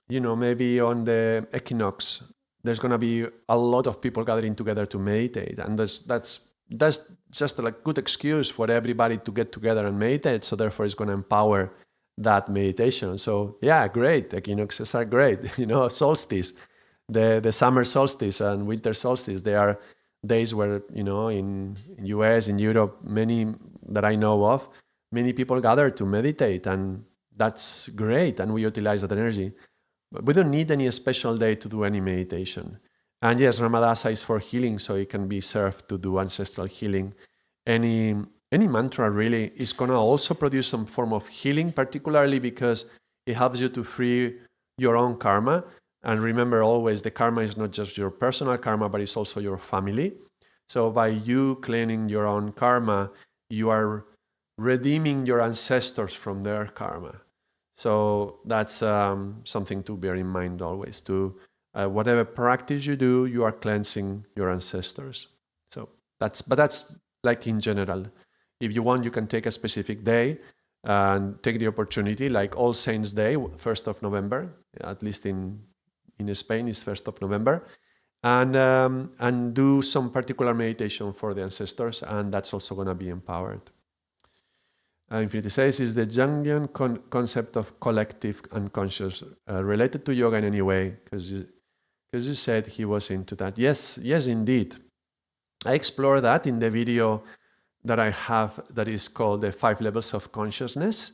maybe on the equinox, there's going to be a lot of people gathering together to meditate. And that's just a good excuse for everybody to get together and meditate. So therefore, it's going to empower that meditation. So yeah, great. Equinoxes are great. Solstice, the summer solstice and winter solstice, they are days where, in US, in Europe, many that I know of, many people gather to meditate, and that's great. And we utilize that energy. But we don't need any special day to do any meditation. And yes, Ramadasa is for healing, so it can be served to do ancestral healing. Any mantra really is going to also produce some form of healing, particularly because it helps you to free your own karma. And remember always, the karma is not just your personal karma, but it's also your family. So by you cleaning your own karma, you are redeeming your ancestors from their karma. So that's something to bear in mind always. To whatever practice you do, you are cleansing your ancestors. So that's like in general. If you want, you can take a specific day and take the opportunity, like All Saints Day, 1st of November, at least in Spain is 1st of November, and do some particular meditation for the ancestors, and that's also going to be empowered. Infinity says, is the Jungian concept of collective unconscious related to yoga in any way? Because you said he was into that. Yes, indeed. I explore that in the video that I have that is called the 5 levels of consciousness.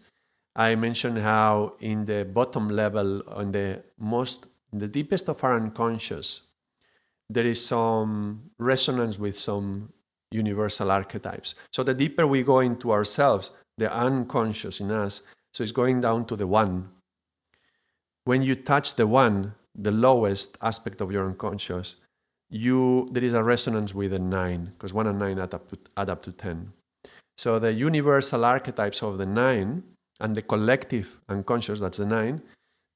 I mentioned how in the bottom level, on the deepest of our unconscious, there is some resonance with some universal archetypes. So the deeper we go into ourselves, the unconscious in us, so it's going down to the one. When you touch the one, the lowest aspect of your unconscious, there is a resonance with a 9, because 1 and 9 add up to 10. So the universal archetypes of the 9 and the collective unconscious, that's the 9,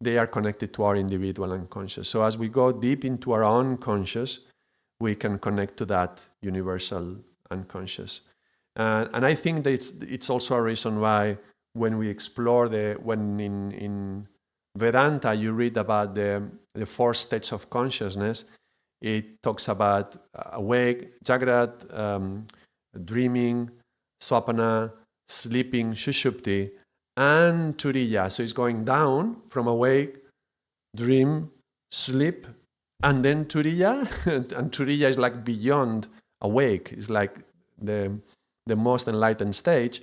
they are connected to our individual unconscious. So as we go deep into our own conscious, we can connect to that universal unconscious. And I think that it's also a reason why when we explore when in Vedanta you read about the 4 states of consciousness, it talks about awake, Jagrat, dreaming, Swapana, sleeping, Shushupti, and Turiya. So it's going down from awake, dream, sleep, and then Turiya. And Turiya is like beyond awake. It's like the most enlightened stage.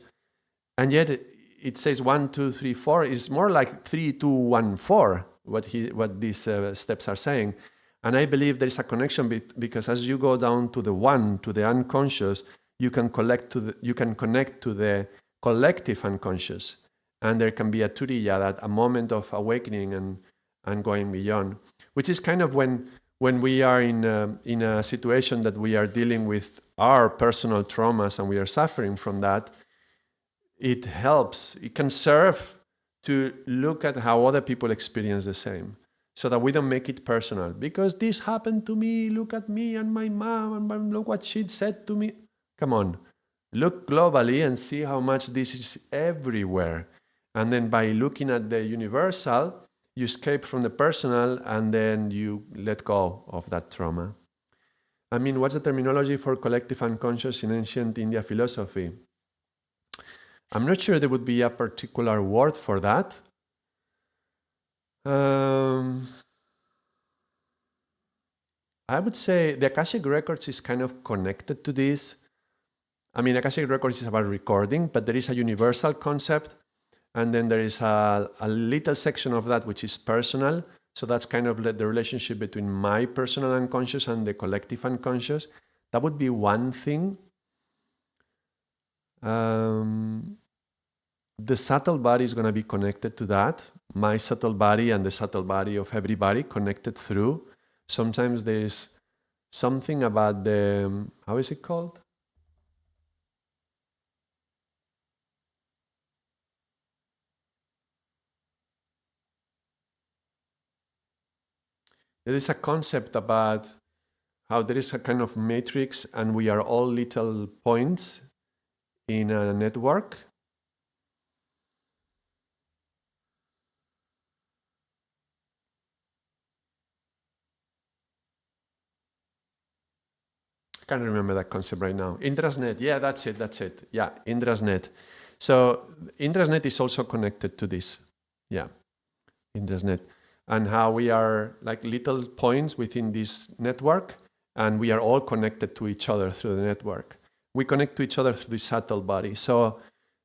And yet it says 1, 2, 3, 4. It's more like 3, 2, 1, 4, what these steps are saying. And I believe there is a connection because as you go down to the one, to the unconscious, you can connect to the collective unconscious. And there can be a turiya, that a moment of awakening and going beyond, which is kind of when we are in a situation that we are dealing with our personal traumas and we are suffering from that. It helps. It can serve to look at how other people experience the same, so that we don't make it personal. Because this happened to me, look at me and my mom, and look what she said to me. Come on, look globally and see how much this is everywhere. And then by looking at the universal, you escape from the personal and then you let go of that trauma. I mean, what's the terminology for collective unconscious in ancient India philosophy? I'm not sure there would be a particular word for that. I would say the Akashic Records is kind of connected to this. I mean, Akashic Records is about recording, but there is a universal concept, and then there is a little section of that which is personal. So that's kind of the relationship between my personal unconscious and the collective unconscious. That would be one thing. the subtle body is going to be connected to that. My subtle body and the subtle body of everybody connected through. Sometimes there's something about the, how is it called? There is a concept about how there is a kind of matrix and we are all little points in a network. I can't remember that concept right now. Indrasnet, yeah, that's it. Yeah, Indrasnet. So Indrasnet is also connected to this. Yeah, Indrasnet. And how we are like little points within this network, and we are all connected to each other through the network. We connect to each other through the subtle body. So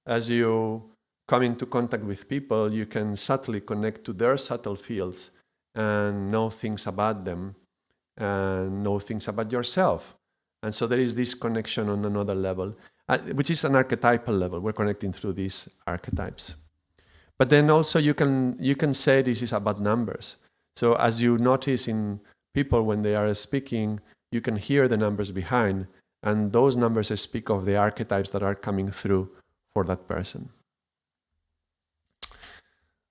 as you come into contact with people, you can subtly connect to their subtle fields and know things about them and know things about yourself. And so there is this connection on another level, which is an archetypal level. We're connecting through these archetypes. But then also you can say this is about numbers. So as you notice in people when they are speaking, you can hear the numbers behind, and those numbers speak of the archetypes that are coming through for that person.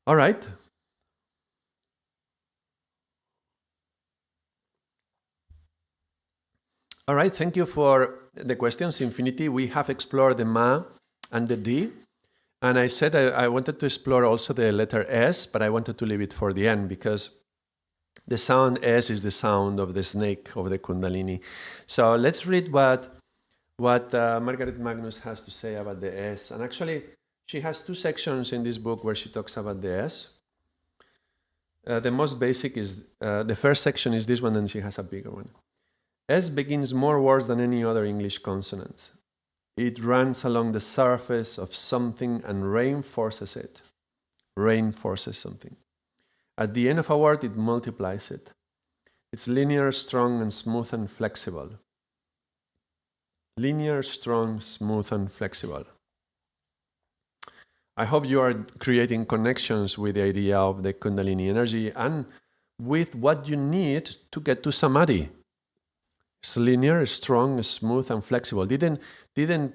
All right. All right, thank you for the questions, Infinity. We have explored the Ma and the D. And I said I wanted to explore also the letter S, but I wanted to leave it for the end because the sound S is the sound of the snake, of the Kundalini. So let's read what Margaret Magnus has to say about the S. And actually, she has two sections in this book where she talks about the S. The most basic is, the first section is this one, and she has a bigger one. S begins more words than any other English consonant. It runs along the surface of something and reinforces it. Reinforces something. At the end of a word, it multiplies it. It's linear, strong, and smooth and flexible. Linear, strong, smooth, and flexible. I hope you are creating connections with the idea of the Kundalini energy and with what you need to get to Samadhi. It's linear, strong, smooth, and flexible. Didn't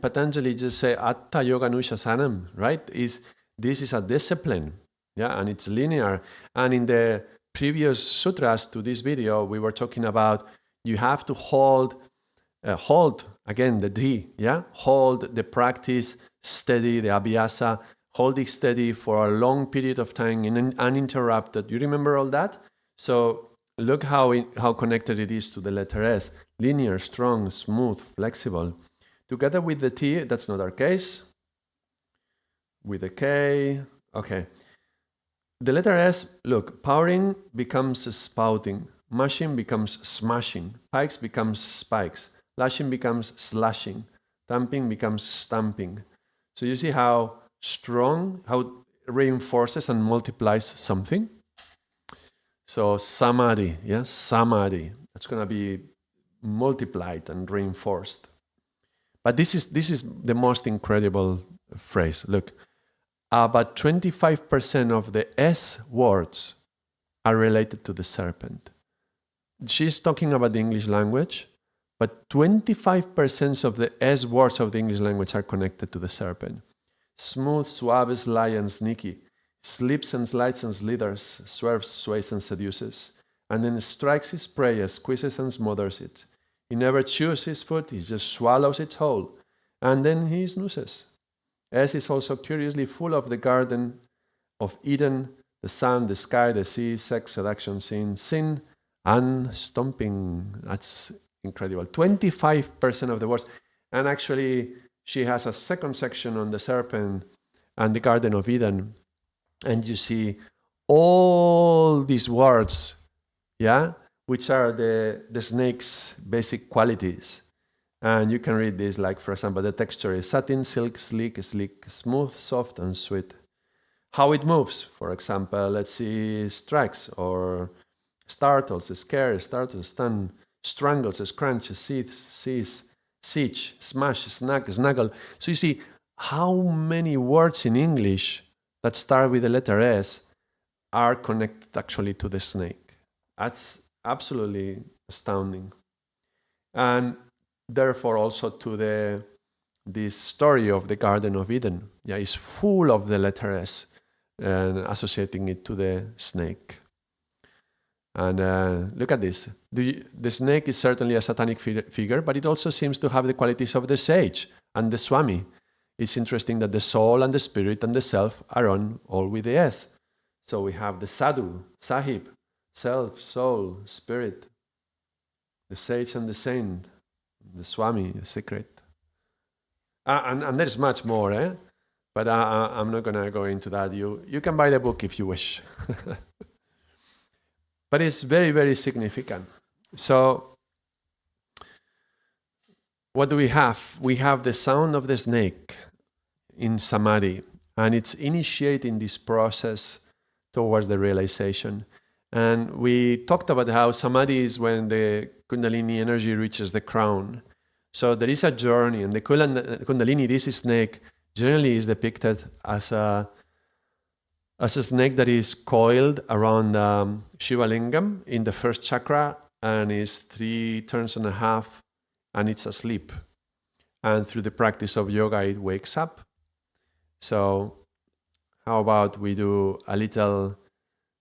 Patanjali just say Atta Yoga Nushasanam, right? This is a discipline, yeah, and it's linear. And in the previous sutras to this video, we were talking about you have to hold again the D, yeah, hold the practice steady, the abhyasa, hold it steady for a long period of time uninterrupted. You remember all that? So look how connected it is to the letter S. Linear, strong, smooth, flexible. Together with the T, that's not our case. With the K, okay. The letter S, look, powering becomes spouting. Mashing becomes smashing. Pikes becomes spikes. Lashing becomes slashing. Thumping becomes stamping. So you see how strong, how it reinforces and multiplies something? So Samadhi, yes, Samadhi. That's going to be multiplied and reinforced. But this is the most incredible phrase. Look, about 25% of the S words are related to the serpent. She's talking about the English language, but 25% of the S words of the English language are connected to the serpent. Smooth, suave, sly, and sneaky. Slips and slides and slithers, swerves, sways, and seduces. And then strikes his prey, squeezes and smothers it. He never chews his food, he just swallows it whole. And then he snoozes. S is also curiously full of the garden of Eden, the sun, the sky, the sea, sex, seduction, sin, and stomping. That's incredible. 25% of the words. And actually, she has a second section on the serpent and the Garden of Eden. And you see all these words, yeah, which are the snake's basic qualities. And you can read this, like, for example, the texture is satin, silk, sleek, smooth, soft, and sweet. How it moves, for example, let's see, strikes, or startles, scares, startles, stun, strangles, scrunch, seethes, siege, smash, snag, snuggle. So you see how many words in English that start with the letter S are connected actually to the snake. That's absolutely astounding. And therefore also to this story of the Garden of Eden. Yeah, it's full of the letter S and associating it to the snake. And look at this. The snake is certainly a satanic figure, but it also seems to have the qualities of the sage and the Swami. It's interesting that the soul and the spirit and the self are on all with the S. So we have the sadhu, sahib, self, soul, spirit, the sage and the saint, the Swami, the secret. And there's much more, eh? But I'm not going to go into that. You can buy the book if you wish. But it's very, very significant. So what do we have? We have the sound of the snake in Samadhi, and it's initiating this process towards the realization. And we talked about how Samadhi is when the Kundalini energy reaches the crown. So there is a journey, and the Kundalini, this snake, generally is depicted as a snake that is coiled around Shiva Lingam in the first chakra and is 3 turns and a half, and it's asleep. And through the practice of yoga, it wakes up. So how about we do a little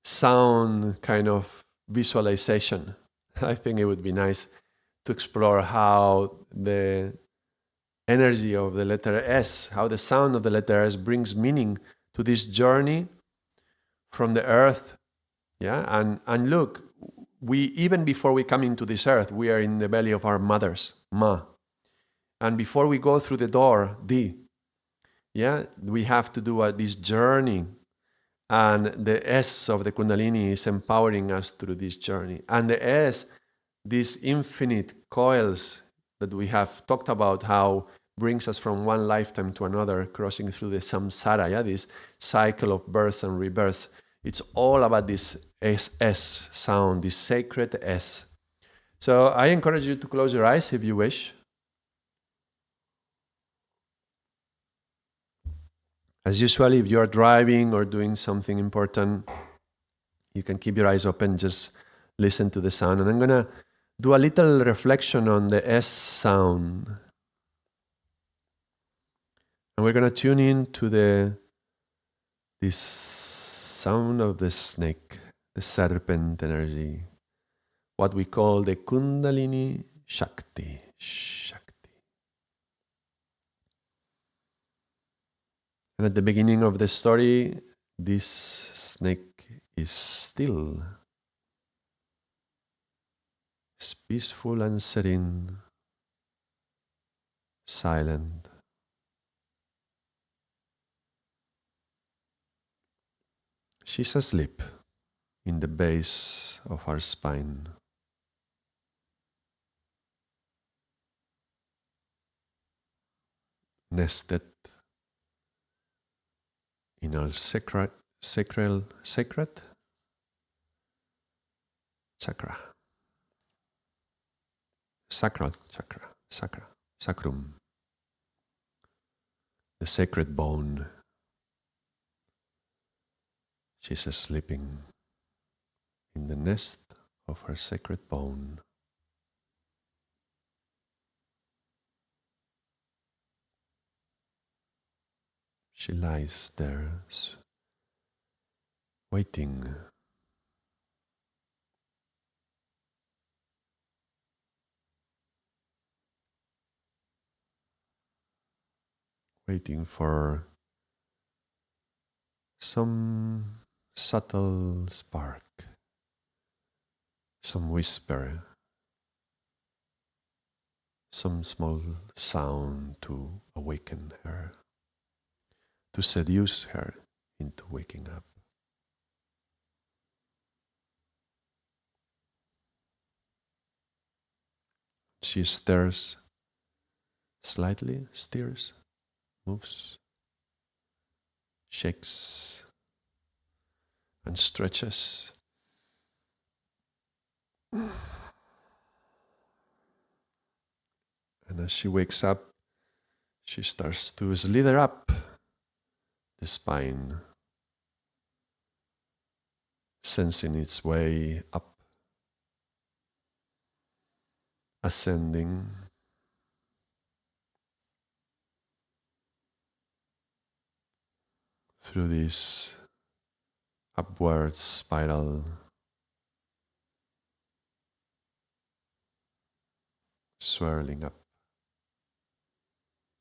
sound kind of visualization? I think it would be nice to explore how the energy of the letter S, how the sound of the letter S brings meaning to this journey from the earth. Yeah, and look, we even before we come into this earth, we are in the belly of our mothers, Ma. And before we go through the door, Di, yeah, we have to do this journey. And the S of the Kundalini is empowering us through this journey. And the S, these infinite coils that we have talked about, how brings us from one lifetime to another, crossing through the samsara, yeah, this cycle of birth and rebirth. It's all about this S sound, this sacred S. So I encourage you to close your eyes if you wish. As usual, if you are driving or doing something important, you can keep your eyes open, just listen to the sound. And I'm going to do a little reflection on the S sound. And we're going to tune in to this sound of the snake, the serpent energy, what we call the Kundalini Shakti. And at the beginning of the story, this snake is still. It's peaceful and serene, silent. She's asleep in the base of her spine. Nested in our sacral chakra. Sacral chakra, sacrum. The sacred bone. She's sleeping in the nest of her sacred bone. She lies there, waiting. Waiting for some subtle spark, some whisper, some small sound to awaken her, to seduce her into waking up. She stirs slightly, steers, moves, shakes, and stretches. And as she wakes up, she starts to slither up the spine, sensing its way up, ascending through this upward spiral, swirling up,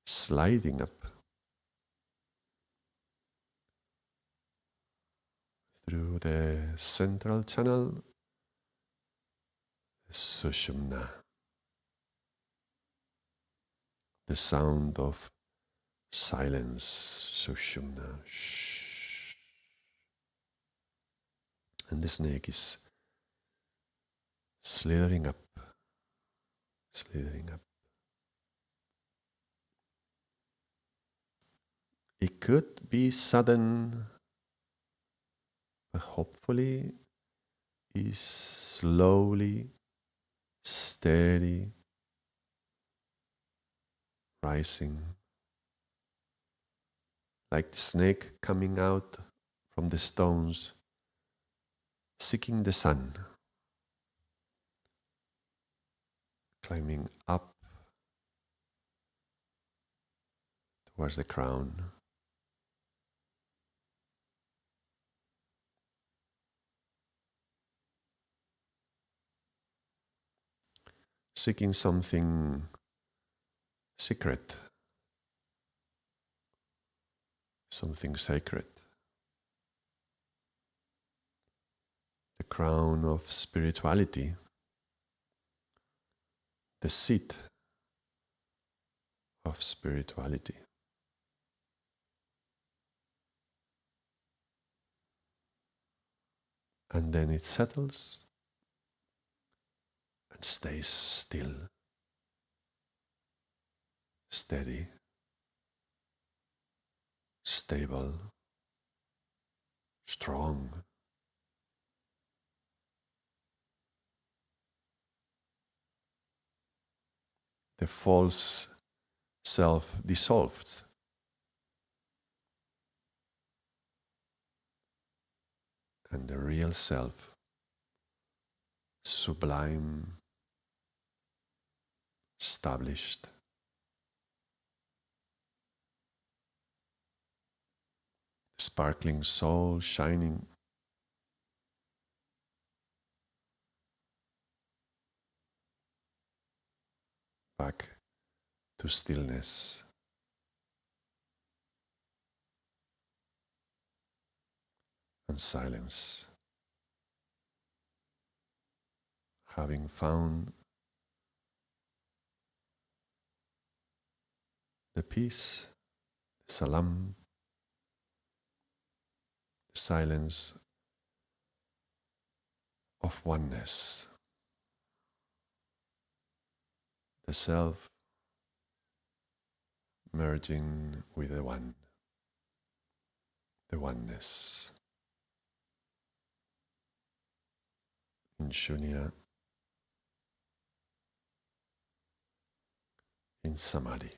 sliding up through the central channel, Sushumna, the sound of silence, Sushumna. Shh. And the snake is slithering up, slithering up. It could be sudden, but hopefully is slowly, steady, rising, like the snake coming out from the stones, seeking the sun, climbing up towards the crown. Seeking something secret, something sacred. The crown of spirituality, the seat of spirituality. And then it settles and stays still, steady, stable, strong. The false self dissolved, and the real self, sublime, established. The sparkling soul shining back to stillness and silence, having found the peace, the salam, the silence of oneness, the self merging with the one, the oneness. In Shunya, in Samadhi.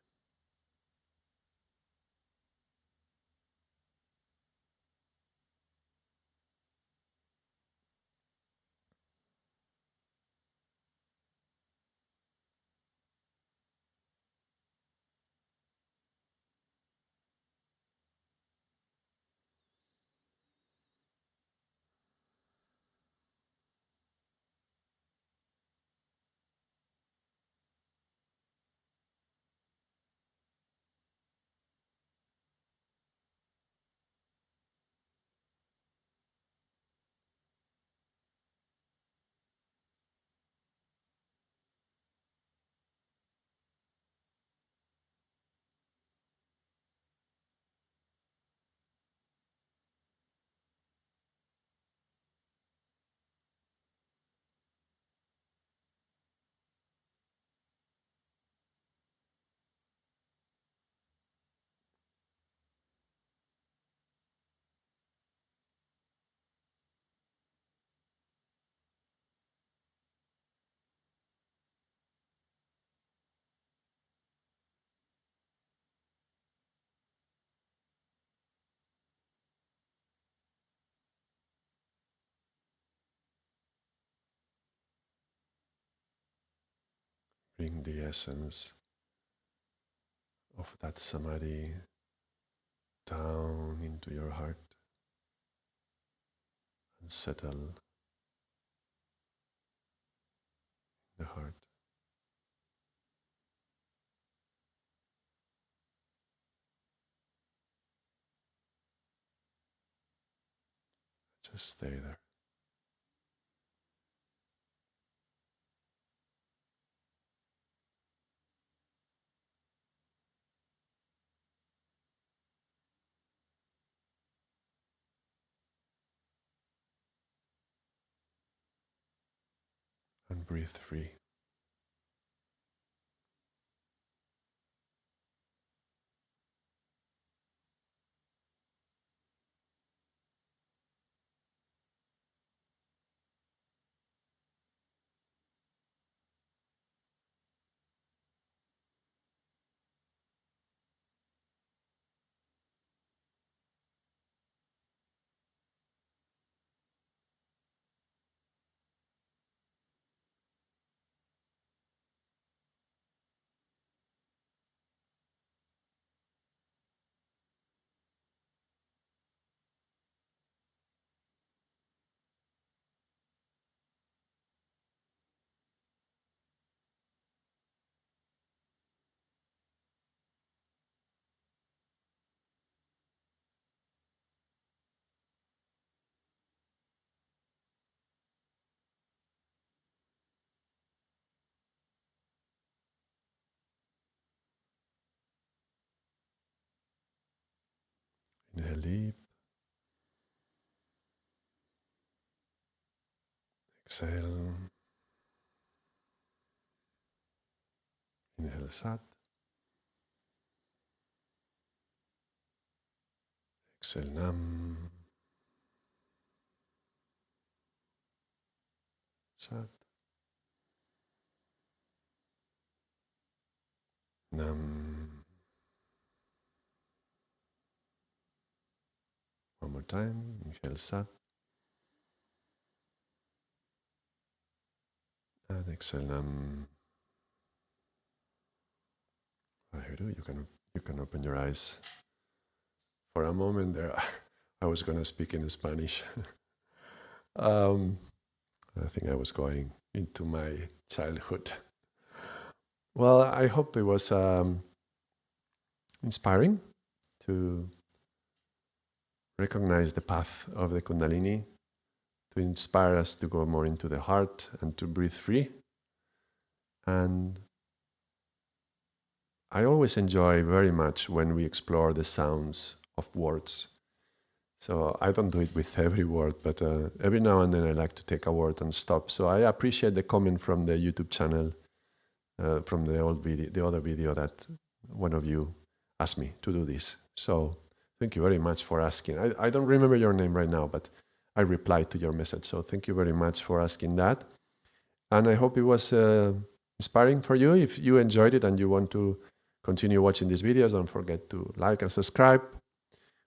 Bring the essence of that Samadhi down into your heart and settle in the heart. Just stay there. And breathe free. Inhale deep. Exhale. Inhale sat. Exhale nam. Sat. Nam. One more time. Inhale sat. And exhale nam. Ahiru, you can open your eyes. For a moment there, I was going to speak in Spanish. I think I was going into my childhood. Well, I hope it was inspiring to recognize the path of the Kundalini, to inspire us to go more into the heart and to breathe free. And I always enjoy very much when we explore the sounds of words. So I don't do it with every word, but every now and then I like to take a word and stop. So I appreciate the comment from the YouTube channel, from the other video that one of you asked me to do this. So thank you very much for asking. I don't remember your name right now, but I replied to your message. So thank you very much for asking that. And I hope it was inspiring for you. If you enjoyed it and you want to continue watching these videos, don't forget to like and subscribe.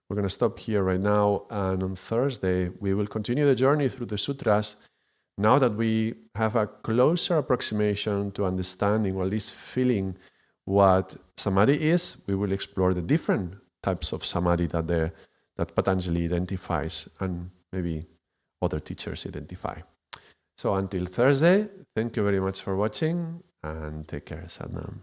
We're going to stop here right now. And on Thursday, we will continue the journey through the sutras. Now that we have a closer approximation to understanding, or at least feeling, what Samadhi is, we will explore the different types of Samadhi that Patanjali identifies and maybe other teachers identify. So until Thursday, thank you very much for watching and take care. Sadnam.